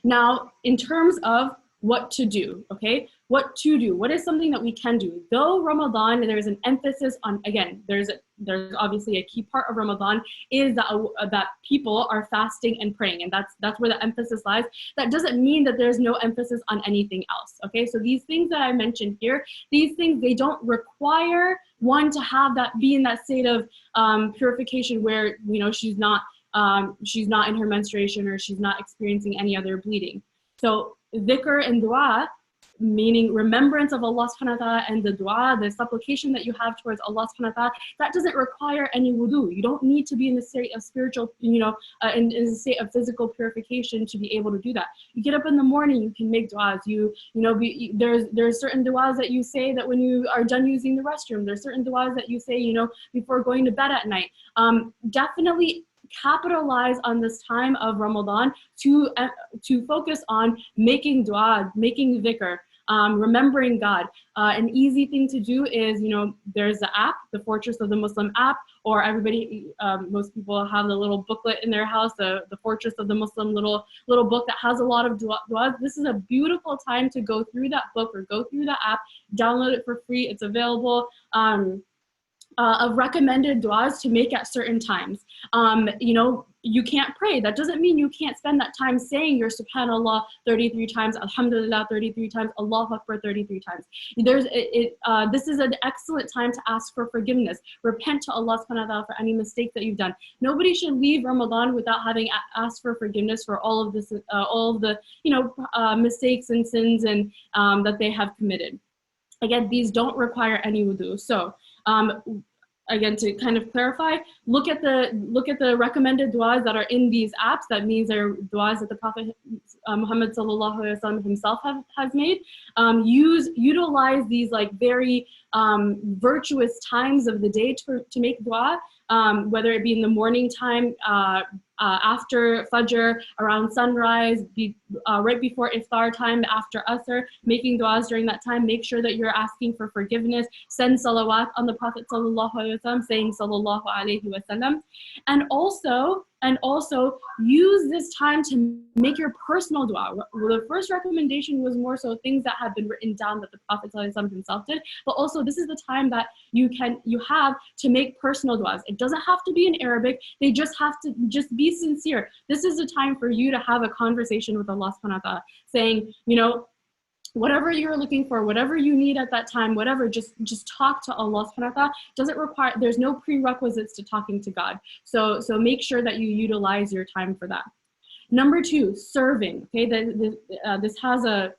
Now, in terms of what to do, okay? What to do? What is something that we can do? Though Ramadan, there's an emphasis on, again, there's obviously a key part of Ramadan is that people are fasting and praying, and that's where the emphasis lies. That doesn't mean that there's no emphasis on anything else, okay? So these things that I mentioned here, these things, they don't require one to have that, be in that state of purification where, you know, she's not in her menstruation or she's not experiencing any other bleeding. So dhikr and dua, meaning remembrance of Allah subhanahu wa ta'ala, and the dua, the supplication that you have towards Allah subhanahu wa ta'ala, that doesn't require any wudu. You don't need to be in the state of spiritual, you know, in the state of physical purification to be able to do that. You get up in the morning, you can make duas. There's certain duas that you say that when you are done using the restroom. There's certain duas that you say, you know, before going to bed at night. Definitely capitalize on this time of Ramadan to focus on making dua, making dhikr, remembering God. An easy thing to do is, you know, there's the app, the Fortress of the Muslim app, or everybody, most people have the little booklet in their house, the Fortress of the Muslim little book that has a lot of du'as. This is a beautiful time to go through that book or go through the app, download it for free. It's available. Of recommended du'as to make at certain times. You know, you can't pray. That doesn't mean you can't spend that time saying your subhanallah 33 times, alhamdulillah 33 times, Allahu Akbar 33 times. This is an excellent time to ask for forgiveness. Repent to Allah subhanahu wa ta'ala for any mistake that you've done. Nobody should leave Ramadan without having asked for forgiveness for all of this, all of the, you know, mistakes and sins and that they have committed. Again, these don't require any wudu. So, again, to kind of clarify, look at the recommended du'as that are in these apps. That means they're du'as that the Prophet Muhammad sallallahu alaihi wasallam himself has made. Utilize these like very virtuous times of the day to make du'a. whether it be in the morning time, after Fajr, around sunrise, right before iftar time, after Asr, making du'as during that time. Make sure that you're asking for forgiveness. Send salawat on the Prophet sallallahu alaihi wasallam, saying sallallahu alaihi wasallam, and also use this time to make your personal dua. The first recommendation was more so things that have been written down that the Prophet sallallahu alaihi wasallam himself did, but also this is the time that you have to make personal duas. It doesn't have to be in Arabic. They just have to be sincere. This is the time for you to have a conversation with Allah subhanahu wa ta'ala, saying, whatever you're looking for, whatever you need at that time, whatever, just talk to Allah subhanahu wa ta'ala. Doesn't require, there's no prerequisites to talking to God. So make sure that you utilize your time for that. Number 2, serving. Okay, this has a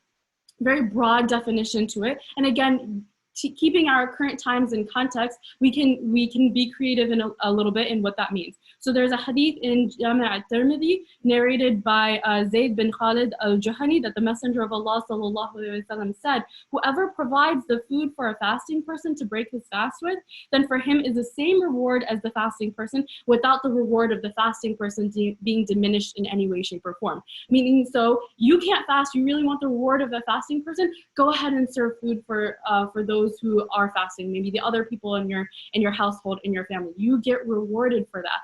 very broad definition to it. And again, keeping our current times in context, we can be creative in a little bit in what that means. So there's a hadith in Jami' al-Tirmidhi narrated by Zayd bin Khalid al-Juhani that the Messenger of Allah sallallahu alaihi wasallam said, whoever provides the food for a fasting person to break his fast with, then for him is the same reward as the fasting person, without the reward of the fasting person being diminished in any way, shape, or form. Meaning, so you can't fast, you really want the reward of the fasting person, go ahead and serve food for those who are fasting, maybe the other people in your household, in your family. You get rewarded for that.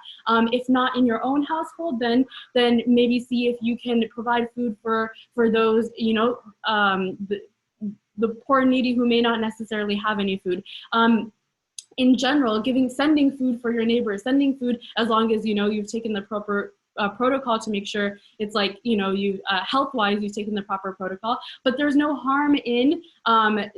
If not in your own household, then maybe see if you can provide food for those, the poor and needy who may not necessarily have any food. In general, sending food for your neighbors, sending food as long as you've taken the proper protocol to make sure it's like, you health-wise, you've taken the proper protocol, but there's no harm in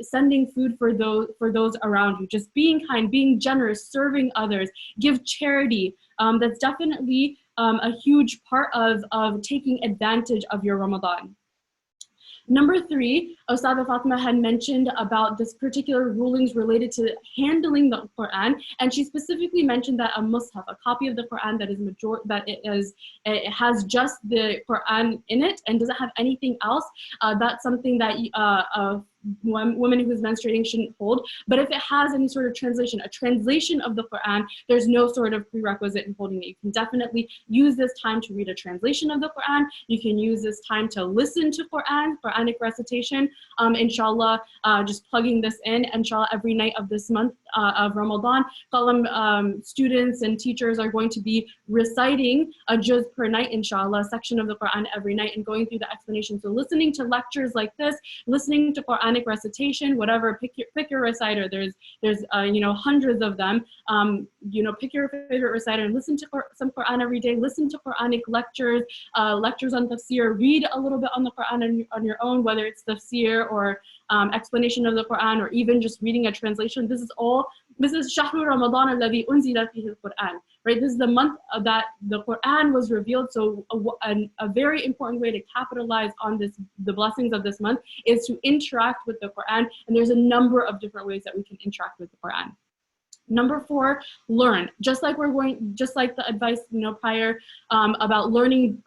sending food for those around you. Just being kind, being generous, serving others, give charity. That's definitely a huge part of taking advantage of your Ramadan. Number 3, Ustadha Fatima had mentioned about this particular rulings related to handling the Quran, and she specifically mentioned that a mushaf, a copy of the Quran it has just the Quran in it and doesn't have anything else. That's something that women who's menstruating shouldn't hold. But if it has any sort of translation, a translation of the Quran, there's no sort of prerequisite in holding it. You can definitely use this time to read a translation of the Quran. You can use this time to listen to Quranic recitation. Inshallah, just plugging this in, inshallah, every night of this month of Ramadan, qalam students and teachers are going to be reciting a juz per night, inshallah, a section of the Quran every night, and going through the explanation. So listening to lectures like this, listening to Quranic recitation, whatever, pick your reciter. There's hundreds of them. Pick your favorite reciter and listen to some Quran every day. Listen to Quranic lectures, lectures on tafsir. Read a little bit on the Quran on your own, whether it's tafsir or explanation of the Quran, or even just reading a translation. This is Shahru Ramadan alladhi unzila fihi al-Quran, right? This is the month that the Quran was revealed. So a very important way to capitalize on the blessings of this month is to interact with the Quran. And there's a number of different ways that we can interact with the Quran. Number 4, learn. Just like the advice, prior about learning,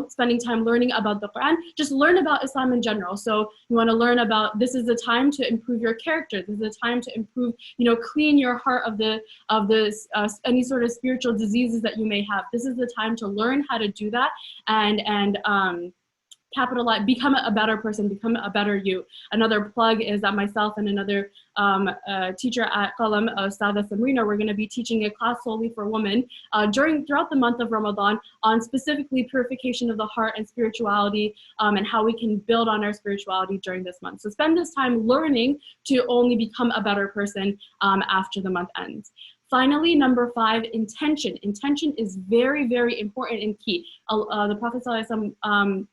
spending time learning about the Quran. Just learn about Islam in general. So you want to learn about, this is the time to improve your character. This is the time to improve, clean your heart of any sort of spiritual diseases that you may have. This is the time to learn how to do that and capitalize, become a better person, become a better you. Another plug is that myself and another teacher at Qalam, Ustadha Samrina, we're going to be teaching a class solely for women throughout the month of Ramadan on specifically purification of the heart and spirituality, and how we can build on our spirituality during this month. So spend this time learning to only become a better person after the month ends. Finally, number 5, intention. Intention is very, very important and key. The Prophet ﷺ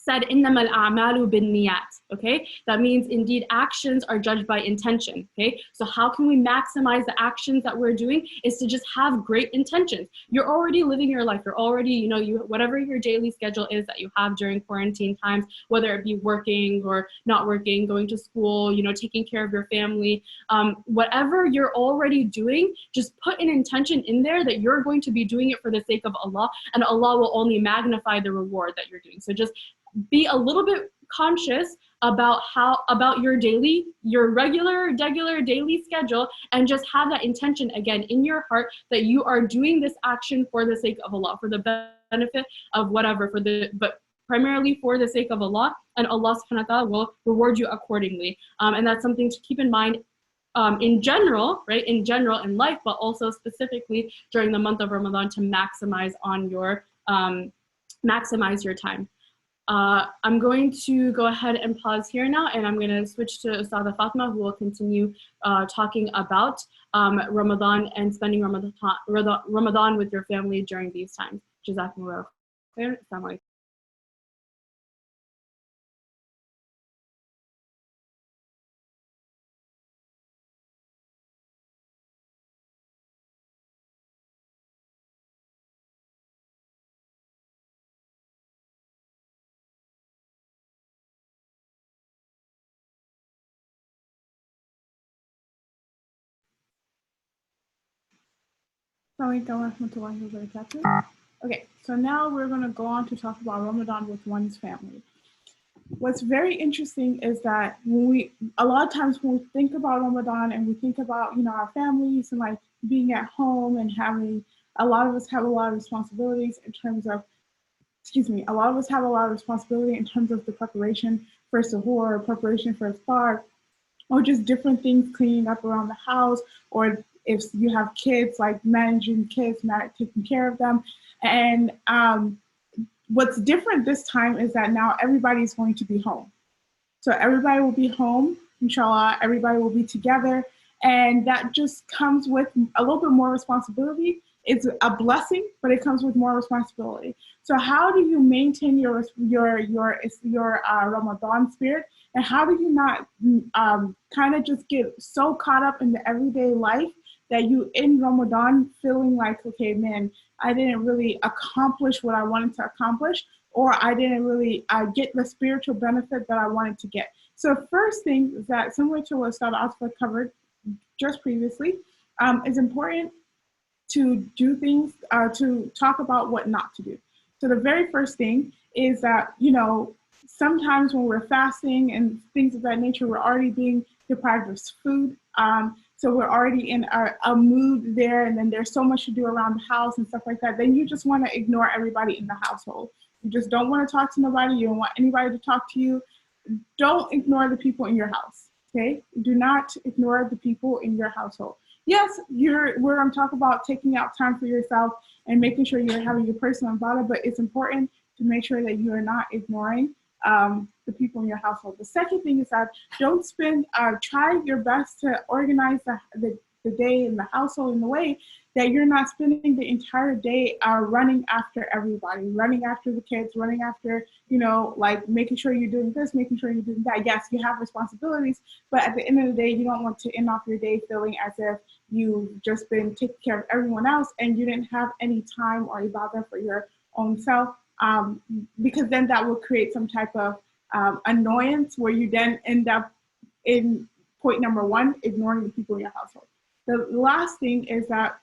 said, "Innamal a'malu binniyat." Okay, that means indeed actions are judged by intention. Okay, so how can we maximize the actions that we're doing? Is to just have great intentions. You're already living your life. You're already, whatever your daily schedule is that you have during quarantine times, whether it be working or not working, going to school, taking care of your family, whatever you're already doing, just put an intention in there that you're going to be doing it for the sake of Allah, and Allah will only magnify the reward that you're doing. So just be a little bit conscious about your regular daily schedule, and just have that intention again in your heart that you are doing this action for the sake of Allah, for the benefit of whatever, but primarily for the sake of Allah, and Allah subhanahu wa ta'ala will reward you accordingly. And that's something to keep in mind in general, right? In general in life, but also specifically during the month of Ramadan to maximize your time. I'm going to go ahead and pause here now, and I'm going to switch to Ustada Fatma, who will continue talking about Ramadan and spending Ramadan with your family during these times. Jazakumullah khair. Assalamu alaikum. Okay, so now we're going to go on to talk about Ramadan with one's family. What's very interesting is that a lot of times when we think about Ramadan and we think about, our families and like being at home and a lot of us have a lot of responsibilities in terms of, a lot of us have a lot of responsibility in terms of the preparation for suhoor, preparation for iftar, or just different things, cleaning up around the house, or if you have kids, like managing kids, taking care of them. And what's different this time is that now everybody's going to be home. So everybody will be home, inshallah, everybody will be together. And that just comes with a little bit more responsibility. It's a blessing, but it comes with more responsibility. So how do you maintain your Ramadan spirit? And how do you not kind of just get so caught up in the everyday life that you in Ramadan feeling like, okay, man, I didn't really accomplish what I wanted to accomplish, or I didn't really get the spiritual benefit that I wanted to get. So first thing is that, similar to what Ustad Asfa covered just previously, it's important to do things, to talk about what not to do. So the very first thing is that, sometimes when we're fasting and things of that nature, we're already being deprived of food. So we're already in a mood there, and then there's so much to do around the house and stuff like that. Then you just want to ignore everybody in the household. You just don't want to talk to nobody. You don't want anybody to talk to you. Don't ignore the people in your house, okay? Do not ignore the people in your household. Yes, we're going to talk about taking out time for yourself and making sure you're having your personal ibadah, but it's important to make sure that you are not ignoring the people in your household. The second thing is that don't try your best to organize the day in the household in a way that you're not spending the entire day running after everybody, running after the kids, running after, like making sure you're doing this, making sure you're doing that. Yes, you have responsibilities, but at the end of the day, you don't want to end off your day feeling as if you've just been taking care of everyone else and you didn't have any time or ibadah for your own self. Because then that will create some type of annoyance where you then end up in point number one, ignoring the people in your household. The last thing is that,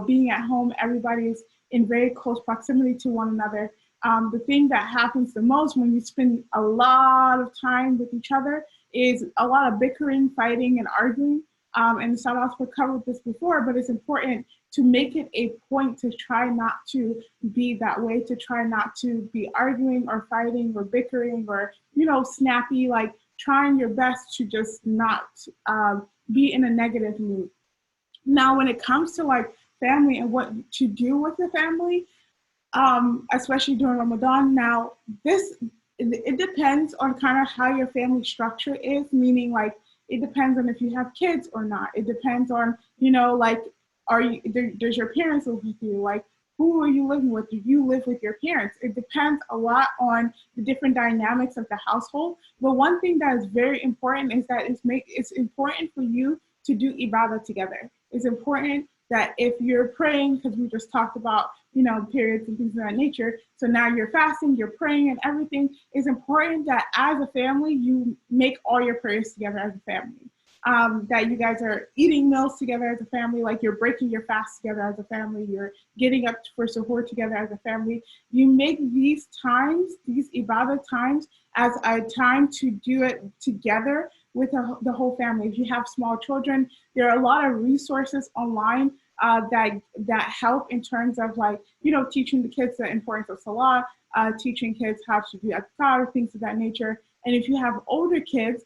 being at home, everybody's in very close proximity to one another. The thing that happens the most when you spend a lot of time with each other is a lot of bickering, fighting, and arguing. And Salah covered this before, but it's important to make it a point to try not to be that way, to try not to be arguing or fighting or bickering or, snappy, like trying your best to just not be in a negative mood. Now, when it comes to like family and what to do with the family, especially during Ramadan, now it depends on kind of how your family structure is, meaning like, it depends on if you have kids or not. It depends on, like, does your parents live with you? Like, who are you living with? Do you live with your parents? It depends a lot on the different dynamics of the household. But one thing that is very important is that it's important for you to do ibadah together. It's important that if you're praying, because we just talked about, periods and things of that nature. So now you're fasting, you're praying and everything. It's important that as a family, you make all your prayers together as a family. that you guys are eating meals together as a family, like you're breaking your fast together as a family, you're getting up for suhoor together as a family. You make these times, these ibadah times, as a time to do it together with the whole family. If you have small children, there are a lot of resources online that help in terms of, like, teaching the kids the importance of salah, teaching kids how to do adhkar, things of that nature. And if you have older kids,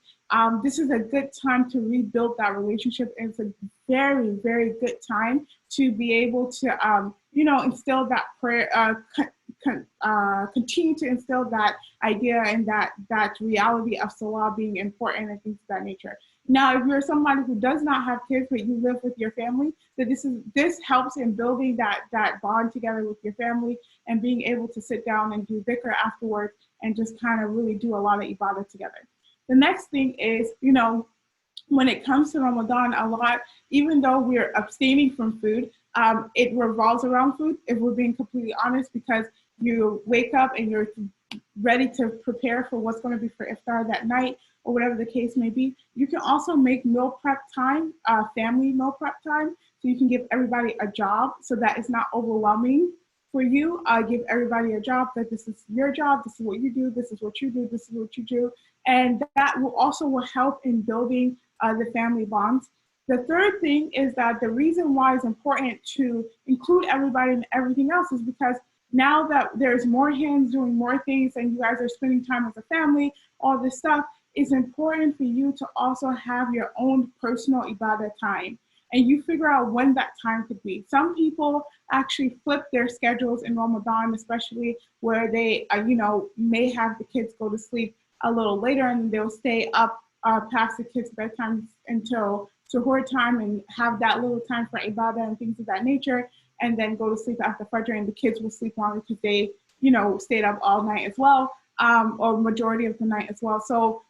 this is a good time to rebuild that relationship. And it's a very, very good time to be able to, instill that prayer, continue to instill that idea and that reality of salah being important and things of that nature. Now, if you're somebody who does not have kids but you live with your family, that this helps in building that bond together with your family and being able to sit down and do dhikr afterwards and just kind of really do a lot of ibadah together. The next thing is, when it comes to Ramadan, a lot, even though we're abstaining from food, it revolves around food, if we're being completely honest, because you wake up and you're ready to prepare for what's going to be for iftar that night, or whatever the case may be. You can also make meal prep time, family meal prep time, so you can give everybody a job so that it's not overwhelming for you. Give everybody a job, that this is your job, this is what you do, this is what you do, this is what you do. And that will help in building the family bonds. The third thing is that the reason why it's important to include everybody in everything else is because now that there's more hands doing more things and you guys are spending time as a family, all this stuff, it's important for you to also have your own personal ibadah time. And you figure out when that time could be. Some people actually flip their schedules in Ramadan, especially where they, may have the kids go to sleep a little later and they'll stay up past the kids' bedtime until suhoor time and have that little time for ibadah and things of that nature, and then go to sleep after Fajr, and the kids will sleep longer because they, stayed up all night as well, or majority of the night as well. So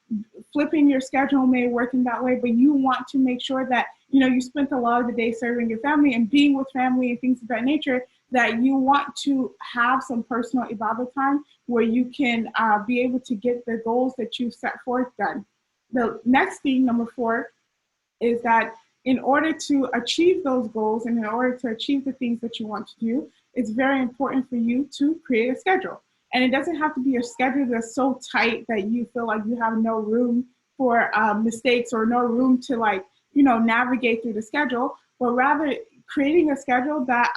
flipping your schedule may work in that way, but you want to make sure that, you spent a lot of the day serving your family and being with family and things of that nature, that you want to have some personal ibadah time where you can be able to get the goals that you set forth done. The next thing, number 4, is that in order to achieve those goals and in order to achieve the things that you want to do, it's very important for you to create a schedule. And it doesn't have to be a schedule that's so tight that you feel like you have no room for mistakes or no room to navigate through the schedule, but rather creating a schedule that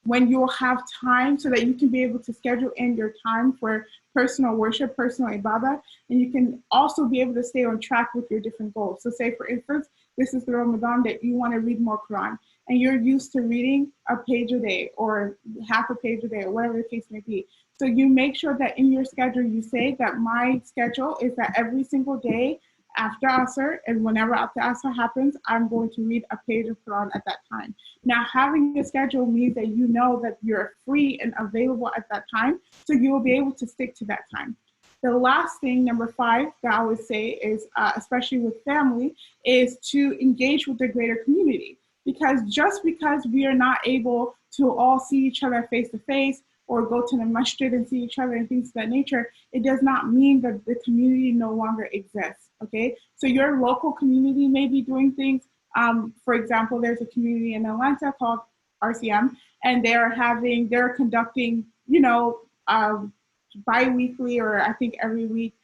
when you'll have time, so that you can be able to schedule in your time for personal worship, personal ibadah, and you can also be able to stay on track with your different goals. So say, for instance, this is the Ramadan that you want to read more Quran, and you're used to reading a page a day or half a page a day or whatever the case may be. So you make sure that in your schedule, you say that my schedule is that every single day after Asr, and whenever after Asr happens, I'm going to read a page of Quran at that time. Now, having a schedule means that you know that you're free and available at that time, so you will be able to stick to that time. The last thing, number 5, that I would say is, especially with family, is to engage with the greater community. Because just because we are not able to all see each other face to face, or go to the masjid and see each other and things of that nature, it does not mean that the community no longer exists, okay? So your local community may be doing things. For example, there's a community in Atlanta called RCM, and they're conducting, bi-weekly, or I think every week,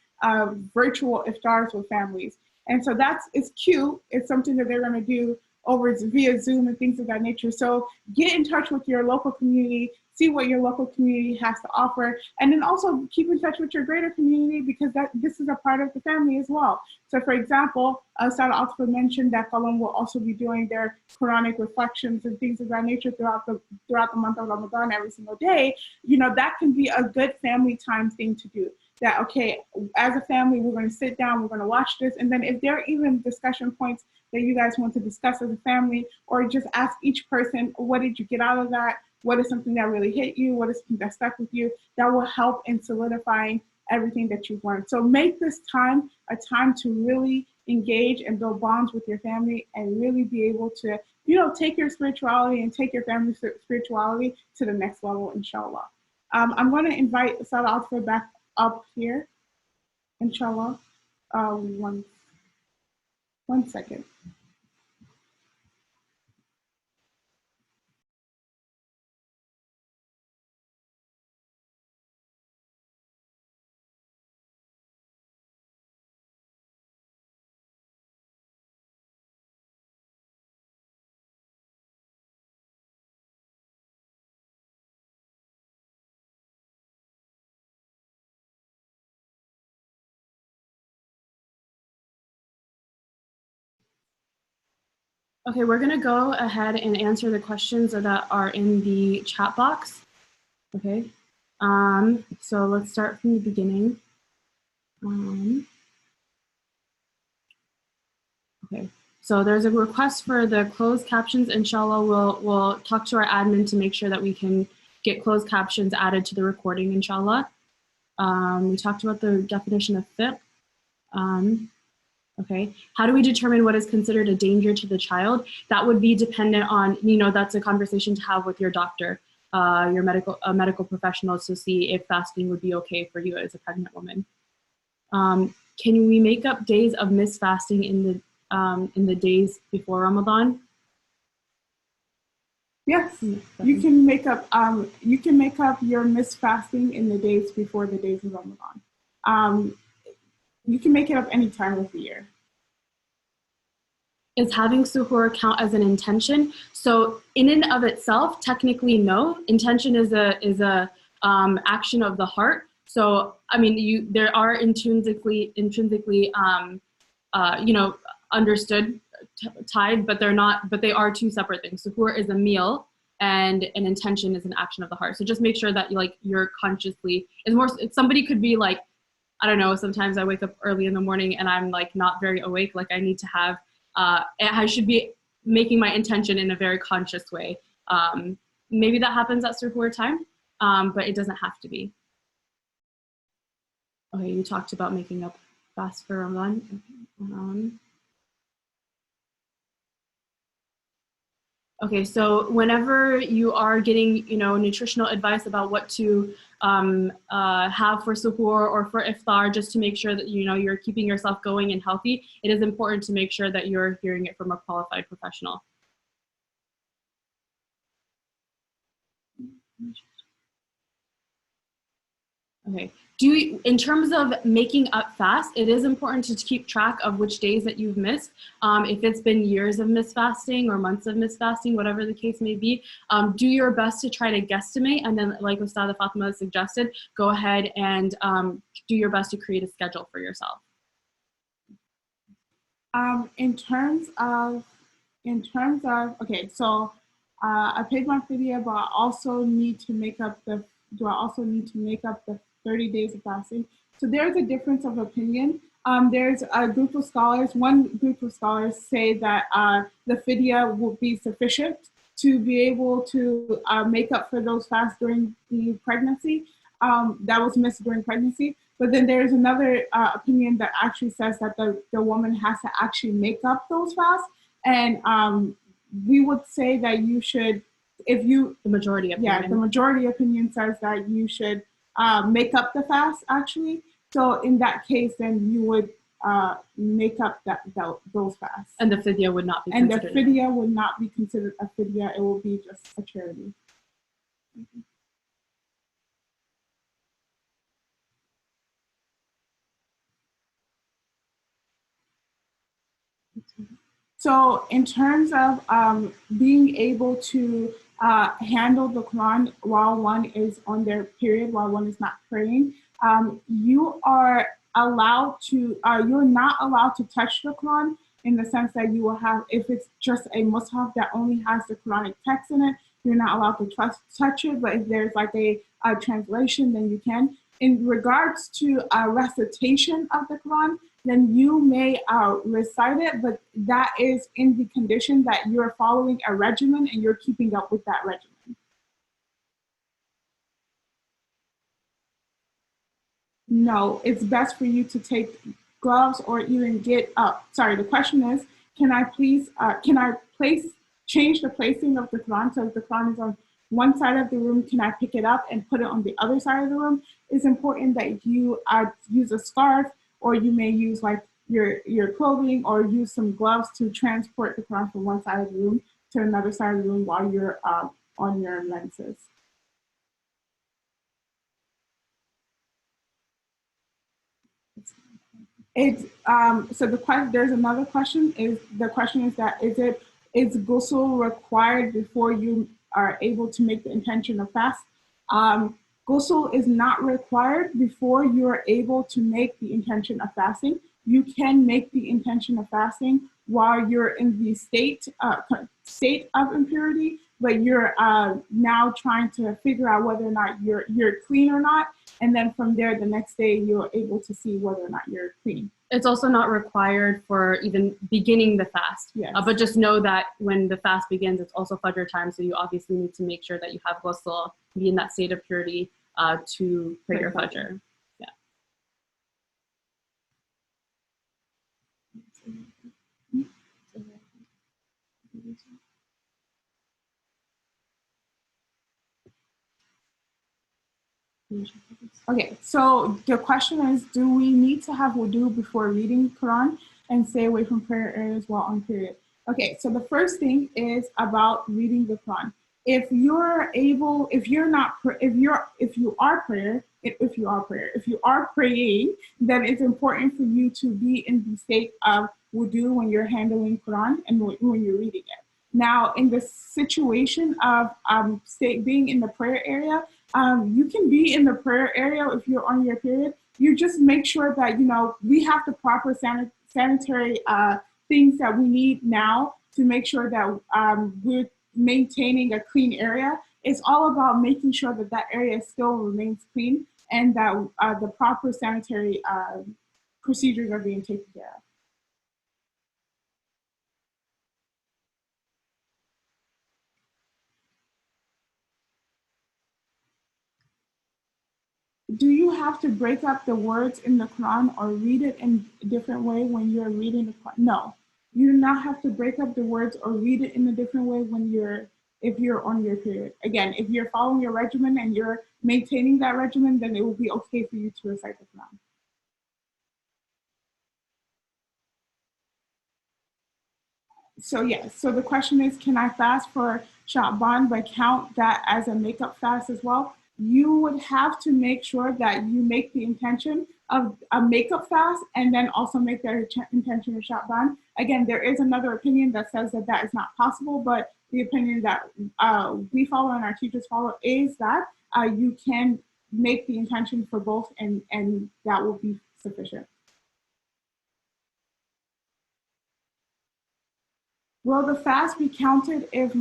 virtual iftars with families. And so it's cute. It's something that they're gonna do over via Zoom and things of that nature. So get in touch with your local community, see what your local community has to offer, and then also keep in touch with your greater community, because this is a part of the family as well. So for example, Sada Atfa mentioned that Qalam will also be doing their Quranic reflections and things of that nature throughout the month of Ramadan every single day. That can be a good family time thing to do. That, okay, as a family, we're going to sit down, we're going to watch this, and then if there are even discussion points that you guys want to discuss as a family, or just ask each person, what did you get out of that? What is something that really hit you? What is something that stuck with you? That will help in solidifying everything that you've learned. So make this time a time to really engage and build bonds with your family, and really be able to, take your spirituality and take your family's spirituality to the next level, inshallah. I'm going to invite Sada Atfa back up here, inshallah. One 1 second. Okay, we're gonna go ahead and answer the questions that are in the chat box. Okay, so let's start from the beginning. Okay, so there's a request for the closed captions. Inshallah, we'll talk to our admin to make sure that we can get closed captions added to the recording, inshallah. We talked about the definition of fiqh. Okay, how do we determine what is considered a danger to the child? That would be dependent on, that's a conversation to have with your doctor, your medical professionals, to see if fasting would be okay for you as a pregnant woman. Can we make up days of missed fasting in the days before Ramadan? Yes, you can make up your missed fasting in the days before the days of Ramadan. You can make it up any time of the year. Is having suhoor count as an intention? So in and of itself, technically no. Intention is a action of the heart. So I mean, there are intrinsically understood tied, but they're not. But they are two separate things. Suhoor is a meal, and an intention is an action of the heart. So just make sure that you're consciously. It's more. Somebody could be like, I don't know, sometimes I wake up early in the morning and I'm not very awake, I need to have, I should be making my intention in a very conscious way. Maybe that happens at suhoor time, but it doesn't have to be. Okay, you talked about making up fast for Ramadan. Okay, so whenever you are getting, nutritional advice about what to have for suhoor or for iftar, just to make sure that, you're keeping yourself going and healthy, it is important to make sure that you're hearing it from a qualified professional. Okay. In terms of making up fast, it is important to keep track of which days that you've missed. If it's been years of missed fasting or months of missed fasting, whatever the case may be, do your best to try to guesstimate. And then, like Ustada Fatima suggested, go ahead and do your best to create a schedule for yourself. In terms of, okay, so I paid my fidya, but I also need to make up the 30 days of fasting? So there's a difference of opinion. There's a group of scholars, one group of scholars say that the fidya will be sufficient to be able to make up for those fasts during the pregnancy, that was missed during pregnancy. But then there's another opinion that actually says that the woman has to actually make up those fasts. And we would say that you should, the majority opinion says that you should make up the fast actually. So in that case, then you would make up those fasts. And the fidya would not be considered. And the fidya would not be considered a fidya. It will be just a charity. Mm-hmm. So in terms of being able to handle the Quran while one is on their period, while one is not praying, you are allowed to, you're not allowed to touch the Quran in the sense that you will have, if it's just a mushaf that only has the Quranic text in it, you're not allowed to touch it, but if there's like a translation, then you can. In regards to recitation of the Quran, then you may recite it, but that is in the condition that you're following a regimen and you're keeping up with that regimen. No, it's best for you to take gloves or even get up. Sorry, the question is, can I change the placing of the Quran? So if the Quran is on one side of the room, can I pick it up and put it on the other side of the room? It's important that you use a scarf, or you may use like your clothing, or use some gloves to transport the Quran from one side of the room to another side of the room while you're on your menses. It's so there's another question. The question is that is ghusl required before you are able to make the intention of fast? Ghusl is not required before you are able to make the intention of fasting. You can make the intention of fasting while you're in the state of impurity, but you're now trying to figure out whether or not you're clean or not. And then from there, the next day, you're able to see whether or not you're clean. It's also not required for even beginning the fast. Yes. But just know that when the fast begins, it's also Fajr time. So you obviously need to make sure that you have ghusl, be in that state of purity to pray your Fajr. Yeah. Okay, so the question is, do we need to have wudu before reading Quran and stay away from prayer areas while on period? Okay, so the first thing is about reading the Quran. If you are praying, then it's important for you to be in the state of wudu when you're handling Quran and when you're reading it. Now, in the situation of being in the prayer area, you can be in the prayer area if you're on your period. You just make sure that, we have the proper sanitary things that we need now to make sure that we're maintaining a clean area. It's all about making sure that that area still remains clean and that the proper sanitary procedures are being taken care of. Do you have to break up the words in the Quran or read it in a different way when you're reading the Quran? No, you do not have to break up the words or read it in a different way if you're on your period. Again, if you're following your regimen and you're maintaining that regimen, then it will be okay for you to recite the Quran. So yes, so the question is, can I fast for Sha'ban but count that as a makeup fast as well? You would have to make sure that you make the intention of a makeup fast and then also make the intention of Sha'ban. Again, there is another opinion that says that that is not possible, but the opinion that we follow and our teachers follow is that you can make the intention for both and that will be sufficient. Will the fast be counted if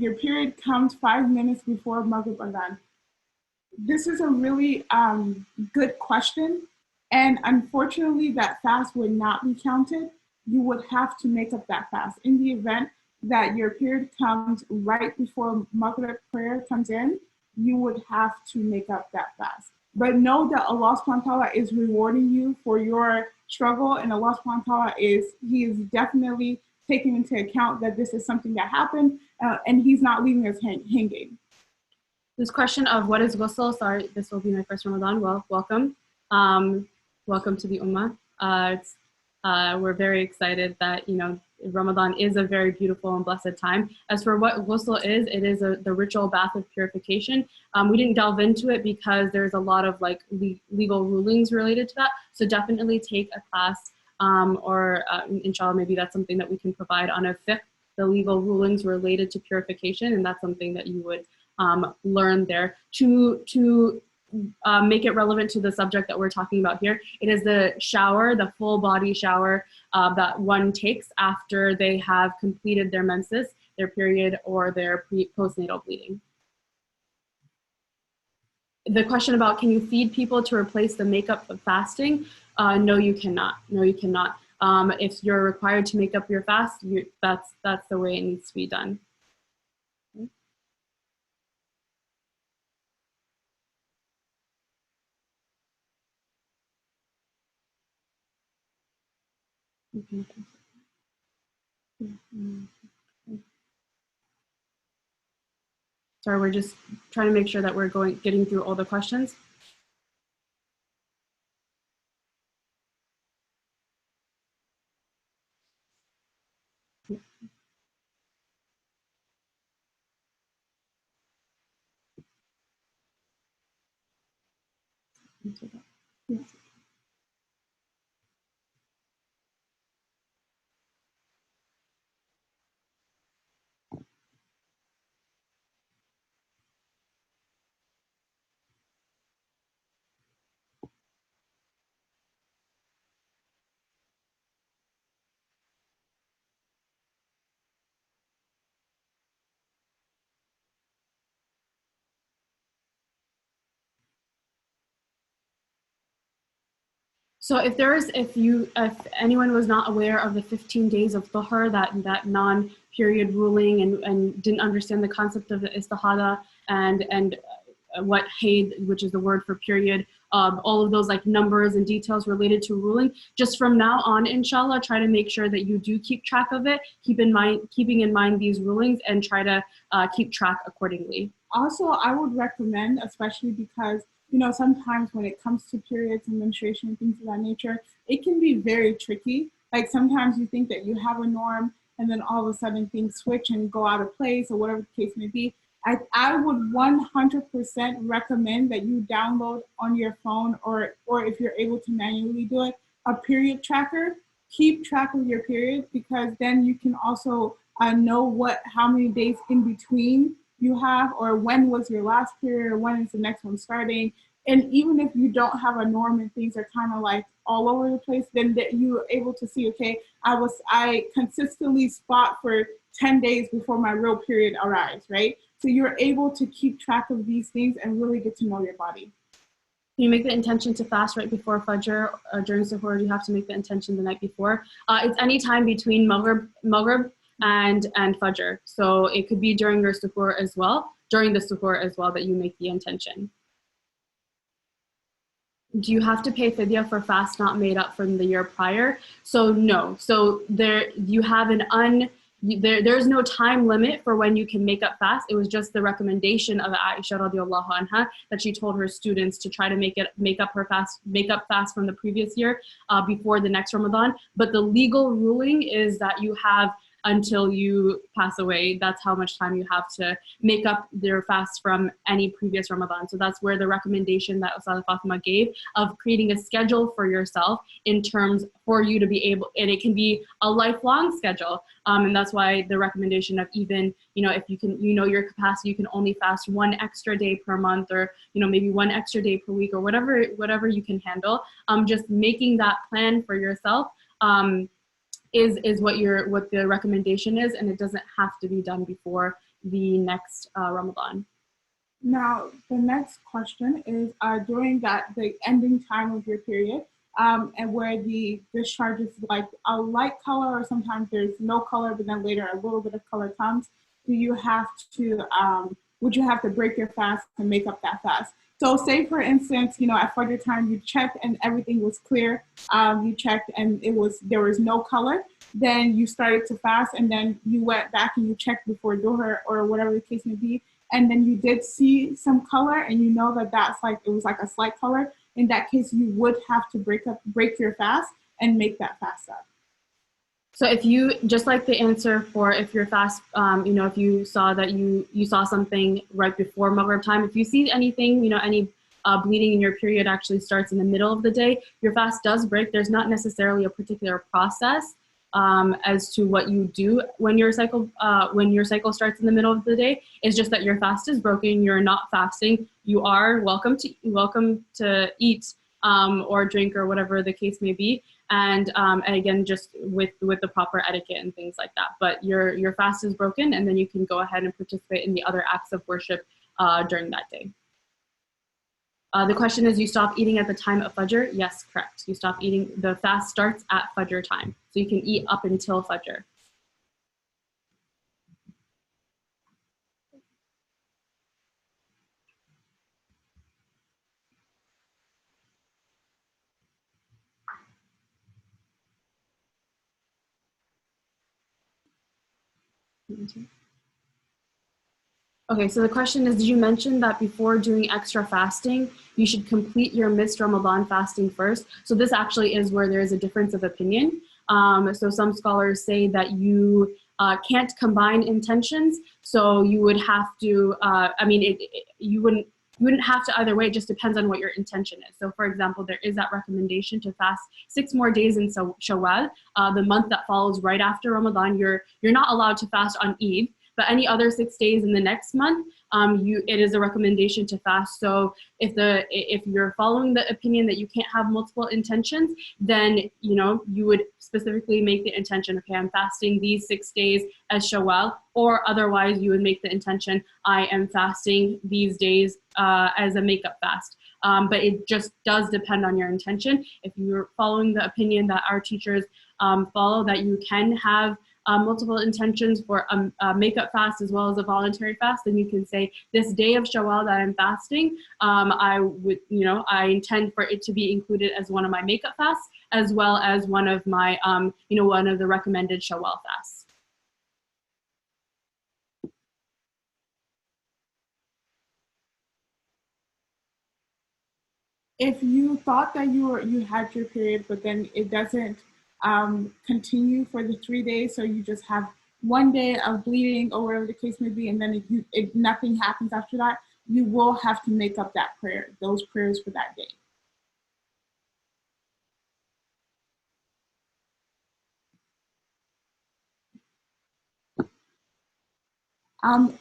your period comes 5 minutes before Maghrib Adhan? This is a really good question, and unfortunately, that fast would not be counted. You would have to make up that fast in the event that your period comes right before Maghrib prayer comes in. You would have to make up that fast. But know that Allah subhanahu wa ta'ala is rewarding you for your struggle, and Allah subhanahu wa ta'ala is definitely taking into account that this is something that happened, and He's not leaving us hanging. This question of what is ghusl, sorry, this will be my first Ramadan. Well, welcome. Welcome to the Ummah. We're very excited that, Ramadan is a very beautiful and blessed time. As for what ghusl is, it is the ritual bath of purification. We didn't delve into it because there's a lot of legal rulings related to that. So definitely take a class or inshallah, maybe that's something that we can provide on a fiqh, the legal rulings related to purification. And that's something that you would learn there to make it relevant to the subject that we're talking about here. It is the shower, the full body shower that one takes after they have completed their menses, their period, or their postnatal bleeding. The question about can you feed people to replace the makeup of fasting? No, you cannot. No, you cannot. If you're required to make up your fast, that's the way it needs to be done. Sorry, we're just trying to make sure that we're getting through all the questions. Yeah. So if anyone was not aware of the 15 days of tahar, that non-period ruling, and didn't understand the concept of the istihada and what haid, which is the word for period, all of those like numbers and details related to ruling, just from now on, inshallah, try to make sure that you do keep track of it, keeping in mind these rulings, and try to keep track accordingly. Also, I would recommend, especially because, you know, sometimes when it comes to periods and menstruation and things of that nature, it can be very tricky. Like sometimes you think that you have a norm and then all of a sudden things switch and go out of place or whatever the case may be. I would 100% recommend that you download on your phone, or if you're able to manually do it, a period tracker. Keep track of your period, because then you can also know how many days in between you have, or when was your last period, or when is the next one starting. And even if you don't have a norm and things are kind of like all over the place, then that you're able to see, okay, I consistently spot for 10 days before my real period arrives, right? So you're able to keep track of these things and really get to know your body. You make the intention to fast right before Fajr or during Suhoor. You have to make the intention the night before. It's any time between Maghrib and Fajr. So it could be during your Suhoor as well, during the Suhoor as well, that you make the intention. Do you have to pay fidya for fast not made up from the year prior? So no. So you have there's no time limit for when you can make up fast. It was just the recommendation of Aisha radiallahu anha that she told her students to try to make up fast from the previous year before the next Ramadan. But the legal ruling is that you have until you pass away. That's how much time you have to make up their fast from any previous Ramadan. So that's where the recommendation that Ustadha Fatima gave of creating a schedule for yourself in terms for you to be able, and it can be a lifelong schedule. And that's why the recommendation of even, if you can, your capacity, you can only fast one extra day per month, or, maybe one extra day per week, or whatever you can handle. Just making that plan for yourself is what the recommendation is, and it doesn't have to be done before the next Ramadan. Now, the next question is during the ending time of your period, and where the discharge is like a light color, or sometimes there's no color, but then later a little bit of color comes. Would you have to break your fast to make up that fast? So say for instance, at Fajr time you checked and everything was clear. You checked and there was no color. Then you started to fast, and then you went back and you checked before Dhuhr or whatever the case may be. And then you did see some color, and you know it was like a slight color. In that case, you would have to break your fast and make that fast up. So if you, just like the answer for if your fast, if you saw that you saw something right before Maghrib time, if you see anything, any bleeding in your period actually starts in the middle of the day, your fast does break. There's not necessarily a particular process as to what you do when your cycle starts in the middle of the day. It's just that your fast is broken. You're not fasting. You are welcome to eat or drink or whatever the case may be. And again, just with the proper etiquette and things like that. But your fast is broken, and then you can go ahead and participate in the other acts of worship during that day. The question is, you stop eating at the time of Fajr? Yes, correct. You stop eating. The fast starts at Fajr time, so you can eat up until Fajr. Okay, so the question is, did you mention that before doing extra fasting, you should complete your missed Ramadan fasting first? So this actually is where there is a difference of opinion. So some scholars say that you can't combine intentions. So you would have to, you wouldn't have to either way. It just depends on what your intention is. So for example, there is that recommendation to fast 6 more days in Shawwal, the month that follows right after Ramadan. You're not allowed to fast on Eid, but any other 6 days in the next month, it is a recommendation to fast. So if you're following the opinion that you can't have multiple intentions, then you would specifically make the intention, okay, I'm fasting these 6 days as Shawwal, or otherwise you would make the intention, I am fasting these days as a makeup fast. But it just does depend on your intention. If you're following the opinion that our teachers follow, that you can have multiple intentions for a makeup fast as well as a voluntary fast, then you can say, this day of Shawwal that I'm fasting, I intend for it to be included as one of my makeup fasts, as well as one of my, one of the recommended Shawwal fasts. If you thought that you had your period, but then it doesn't continue for the 3 days, so you just have 1 day of bleeding or whatever the case may be, and then if nothing happens after that, you will have to make up those prayers for that day.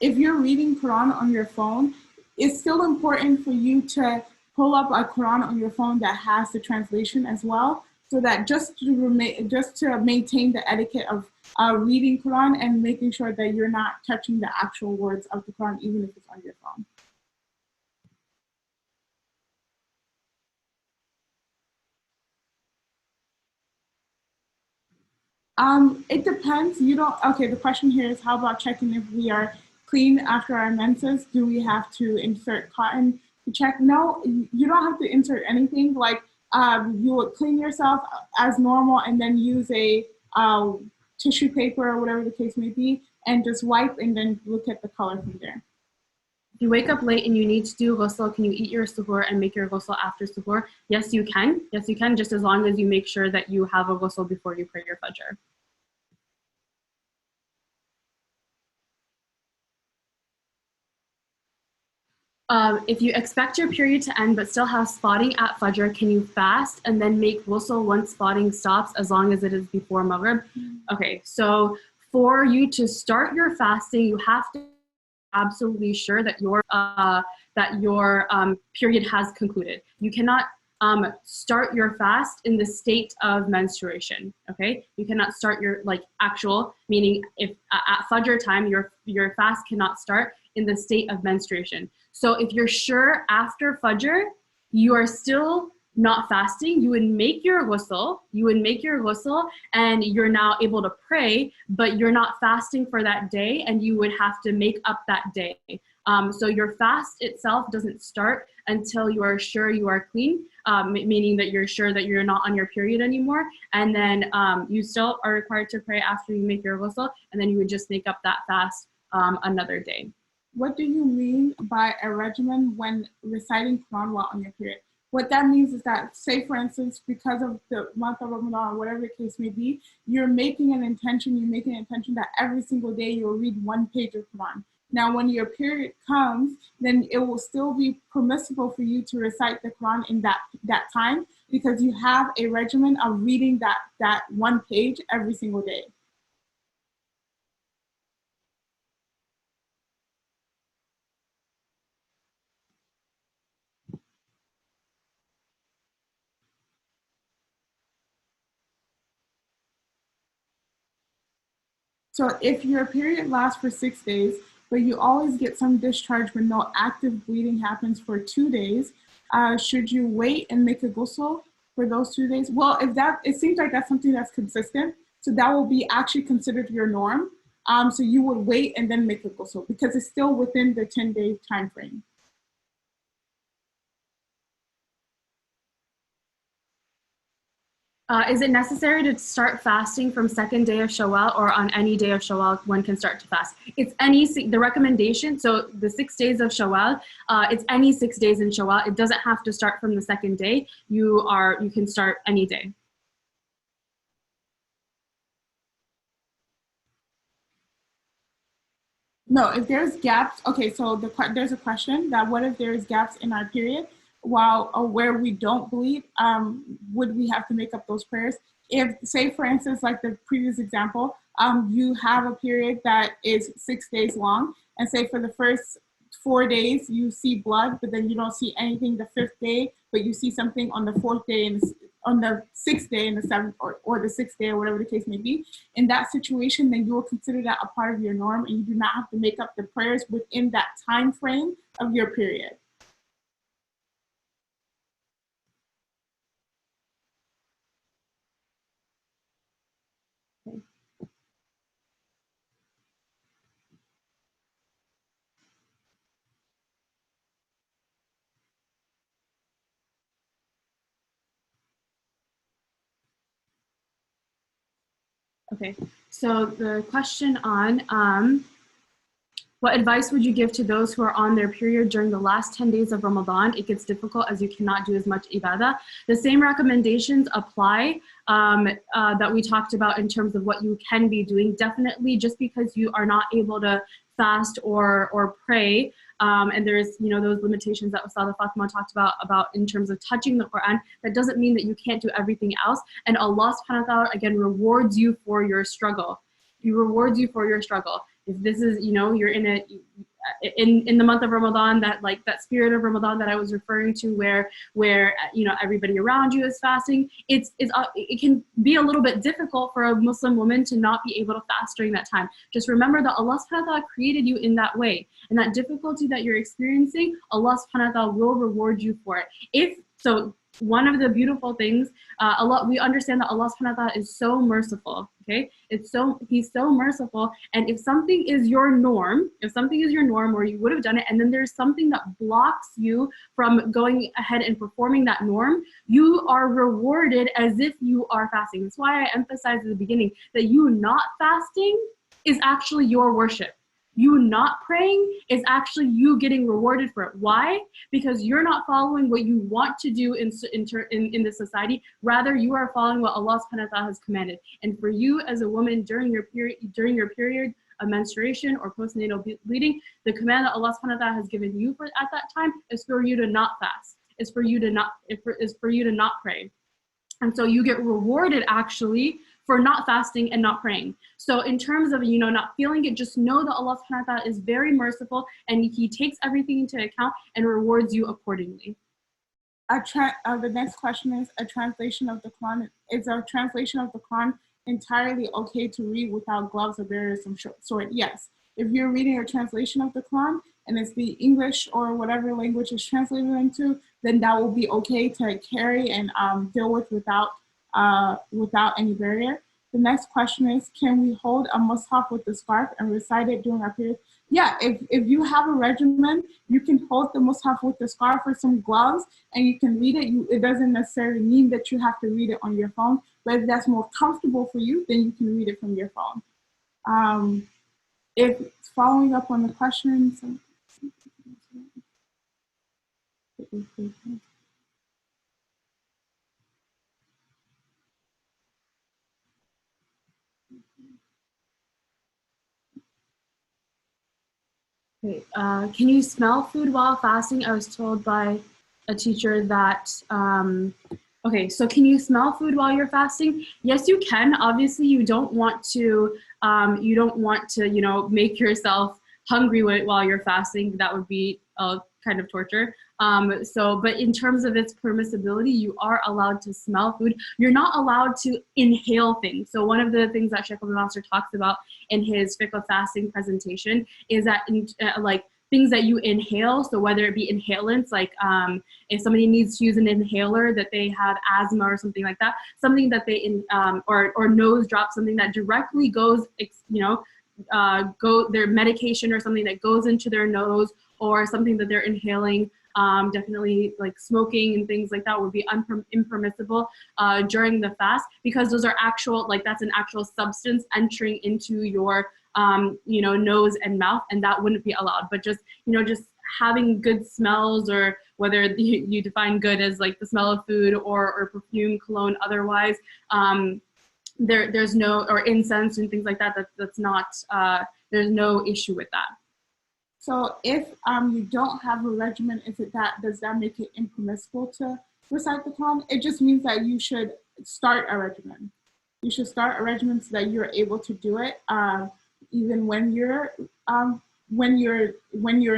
If you're reading Quran on your phone, it's still important for you to pull up a Quran on your phone that has the translation as well, so that just to maintain the etiquette of reading Quran and making sure that you're not touching the actual words of the Quran, even if it's on your phone. It depends. Okay, the question here is, how about checking if we are clean after our menses? Do we have to insert cotton to check? No, you don't have to insert anything. Like you would clean yourself as normal and then use a tissue paper or whatever the case may be, and just wipe and then look at the color from there. If you wake up late and you need to do ghusl, can you eat your suhoor and make your ghusl after suhoor? Yes, you can. Yes, you can, just as long as you make sure that you have a ghusl before you pray your fajr. If you expect your period to end but still have spotting at fajr, can you fast and then make ghusl once spotting stops, as long as it is before maghrib? Okay, so for you to start your fasting, you have to be absolutely sure that your period has concluded. You cannot start your fast in the state of menstruation. Okay, you cannot start your actual, meaning if at fajr time your fast cannot start in the state of menstruation. So if you're sure after fajr you are still not fasting, you would make your ghusl, and you're now able to pray, but you're not fasting for that day, and you would have to make up that day. So your fast itself doesn't start until you are sure you are clean, meaning that you're sure that you're not on your period anymore, and then you still are required to pray after you make your ghusl, and then you would just make up that fast another day. What do you mean by a regimen when reciting Quran while on your period? What that means is that, say for instance, because of the month of Ramadan or whatever the case may be, you're making an intention that every single day you'll read 1 page of Quran. Now, when your period comes, then it will still be permissible for you to recite the Quran in that time, because you have a regimen of reading that 1 page every single day. So if your period lasts for 6 days, but you always get some discharge when no active bleeding happens for 2 days, should you wait and make a ghusl for those 2 days? Well, it seems like that's something that's consistent, so that will be actually considered your norm. So you would wait and then make a ghusl, because it's still within the 10-day time frame. Is it necessary to start fasting from 2nd day of Shawwal, or on any day of Shawwal one can start to fast? It's the recommendation, so the 6 days of Shawwal, it's any 6 days in Shawwal. It doesn't have to start from the 2nd day. You can start any day. No, if there's gaps, okay, so there's a question that what if there's gaps in our period while where we don't bleed, would we have to make up those prayers? If, say, for instance, like the previous example, you have a period that is 6 days long, and say for the first 4 days you see blood, but then you don't see anything the fifth day, but you see something on the fourth day and on the sixth day and the seventh, or the sixth day, or whatever the case may be. In that situation, then you will consider that a part of your norm, and you do not have to make up the prayers within that time frame of your period. Okay. Okay, so the question on what advice would you give to those who are on their period during the last 10 days of Ramadan? It gets difficult as you cannot do as much ibadah. The same recommendations apply that we talked about in terms of what you can be doing. Definitely, just because you are not able to fast or pray, and there's those limitations that Ustadha Fatima talked about in terms of touching the Quran, that doesn't mean that you can't do everything else. And Allah subhanahu wa ta'ala again rewards you for your struggle. He rewards you for your struggle. If this is, you're in the month of Ramadan, that spirit of Ramadan that I was referring to, where everybody around you is fasting, it can be a little bit difficult for a Muslim woman to not be able to fast during that time. Just remember that Allah subhanahu wa ta'ala created you in that way, and that difficulty that you're experiencing, Allah subhanahu wa ta'ala will reward you for it. One of the beautiful things, we understand that Allah subhanahu wa ta'ala is so merciful, okay? He's so merciful, and if something is your norm, or you would have done it, and then there's something that blocks you from going ahead and performing that norm, you are rewarded as if you are fasting. That's why I emphasized at the beginning that you not fasting is actually your worship. You not praying is actually you getting rewarded for it. Why? Because you're not following what you want to do in the society. Rather, you are following what Allah subhanahu wa ta'ala has commanded. And for you as a woman during your period of menstruation or postnatal bleeding, the command that Allah subhanahu wa ta'ala has given you at that time is for you to not fast. Is for you to not pray. And so you get rewarded actually for not fasting and not praying. So in terms of, not feeling it, just know that Allah subhanahu wa ta'ala is very merciful, and He takes everything into account and rewards you accordingly. The next question is, a translation of the Quran. Is a translation of the Quran entirely okay to read without gloves or barriers of some sort? Yes. If you're reading a translation of the Quran and it's the English or whatever language it's translated into, then that will be okay to carry and deal with without any barrier. The next question is, can we hold a mushaf with the scarf and recite it during our period? Yeah, if you have a regimen, you can hold the mushaf with the scarf or some gloves and you can read it. It doesn't necessarily mean that you have to read it on your phone, but if that's more comfortable for you, then you can read it from your phone. If following up on the questions, Okay, can you smell food while fasting? I was told by a teacher that, okay, so can you smell food while you're fasting? Yes, you can. Obviously, you don't want to, make yourself hungry while you're fasting. That would be a kind of torture. But in terms of its permissibility, you are allowed to smell food. You're not allowed to inhale things. So one of the things that Sheikh Abdul Nasser talks about in his Fiqh of fasting presentation is that things that you inhale, so whether it be inhalants, like if somebody needs to use an inhaler, that they have asthma or something like that, something that they, or nose drop, something that directly goes, their medication or something that goes into their nose, or something that they're inhaling, definitely like smoking and things like that would be impermissible during the fast, because those are that's an actual substance entering into your nose and mouth, and that wouldn't be allowed. But just having good smells, or whether you define good as like the smell of food or perfume, cologne, otherwise, there's no, or incense and things like that, that's not, there's no issue with that. So if you don't have a regimen, does that make it impermissible to recite the Quran? It just means that you should start a regimen. You should start a regimen so that you're able to do it even when you're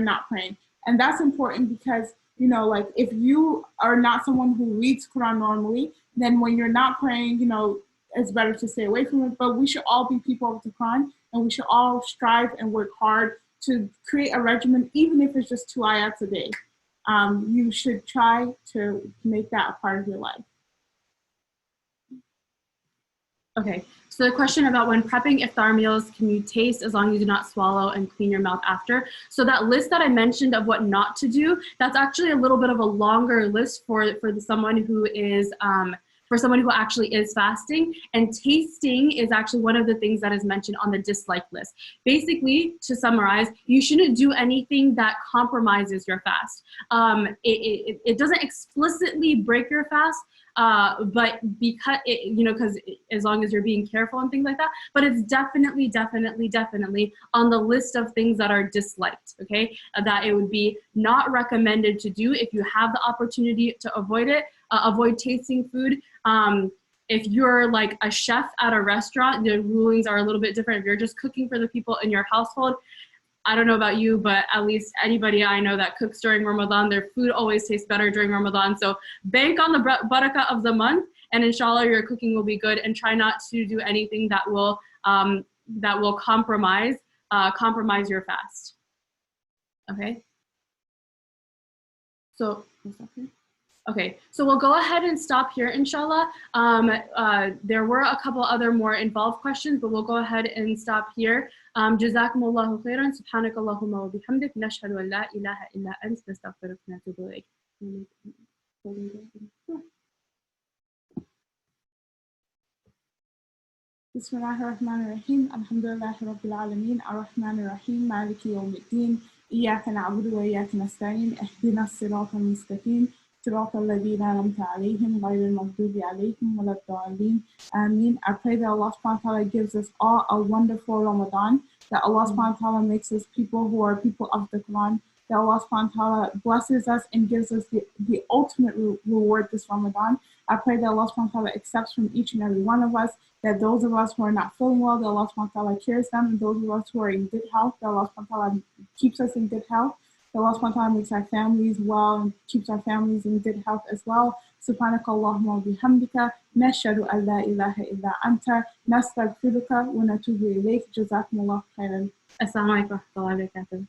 not praying. And that's important because, you know, like if you are not someone who reads Quran normally, then when you're not praying, you know, it's better to stay away from it. But we should all be people of the Quran, and we should all strive and work hard to create a regimen, even if it's just 2 ayats a day. You should try to make that a part of your life. Okay, so the question about when prepping iftar meals, can you taste as long as you do not swallow and clean your mouth after? So that list that I mentioned of what not to do, that's actually a little bit of a longer list for someone who is actually is fasting, and tasting is actually one of the things that is mentioned on the dislike list. Basically, to summarize, you shouldn't do anything that compromises your fast. It doesn't explicitly break your fast, but because because as long as you're being careful and things like that, but it's definitely on the list of things that are disliked, okay? That it would be not recommended to do if you have the opportunity to avoid it. Avoid tasting food. If you're like a chef at a restaurant, the rulings are a little bit different. If you're just cooking for the people in your household, I don't know about you, but at least anybody I know that cooks during Ramadan, their food always tastes better during Ramadan. So bank on the barakah of the month, and inshallah your cooking will be good. And try not to do anything that will compromise your fast. Okay. So okay, so we'll go ahead and stop here, inshallah. There were a couple other more involved questions, but we'll go ahead and stop here. Jazakumullahu khairan, subhanakallahumma wa bihamdik, nashhadu an la ilaha illa ant, nastaghfiruka wa natubu ilayk. Bismillahirrahmanirrahim. Alhamdulillahi Rabbil Alameen. Ar-Rahmanir-Rahim. Maliki yawmiddin. Iyaka na'budu wa iyaka nasta'in. Ihdina as-siratal mustaqim. صراط الذين أنعمت عليهم غير المغضوب عليهم ولا الضالين. Ameen. I pray that Allah subhanahu wa ta'ala gives us all a wonderful Ramadan, that Allah subhanahu wa ta'ala makes us people who are people of the Quran, that Allah subhanahu wa ta'ala blesses us and gives us the ultimate reward this Ramadan. I pray that Allah subhanahu wa ta'ala accepts from each and every one of us, that those of us who are not feeling well, that Allah subhanahu wa ta'ala cures them, and those of us who are in good health, that Allah subhanahu wa ta'ala keeps us in good health. Allah subhanahu wa ta'ala makes our families well and keeps our families in good health as well. Subhanakallahumma wa bihamdika, nashhadu an la ilaha illa anta, nastaghfiruka wa natubu ilayk. Jazakumullahu khairan. Assalamu alaikum wa rahmatullahi wa barakatuh.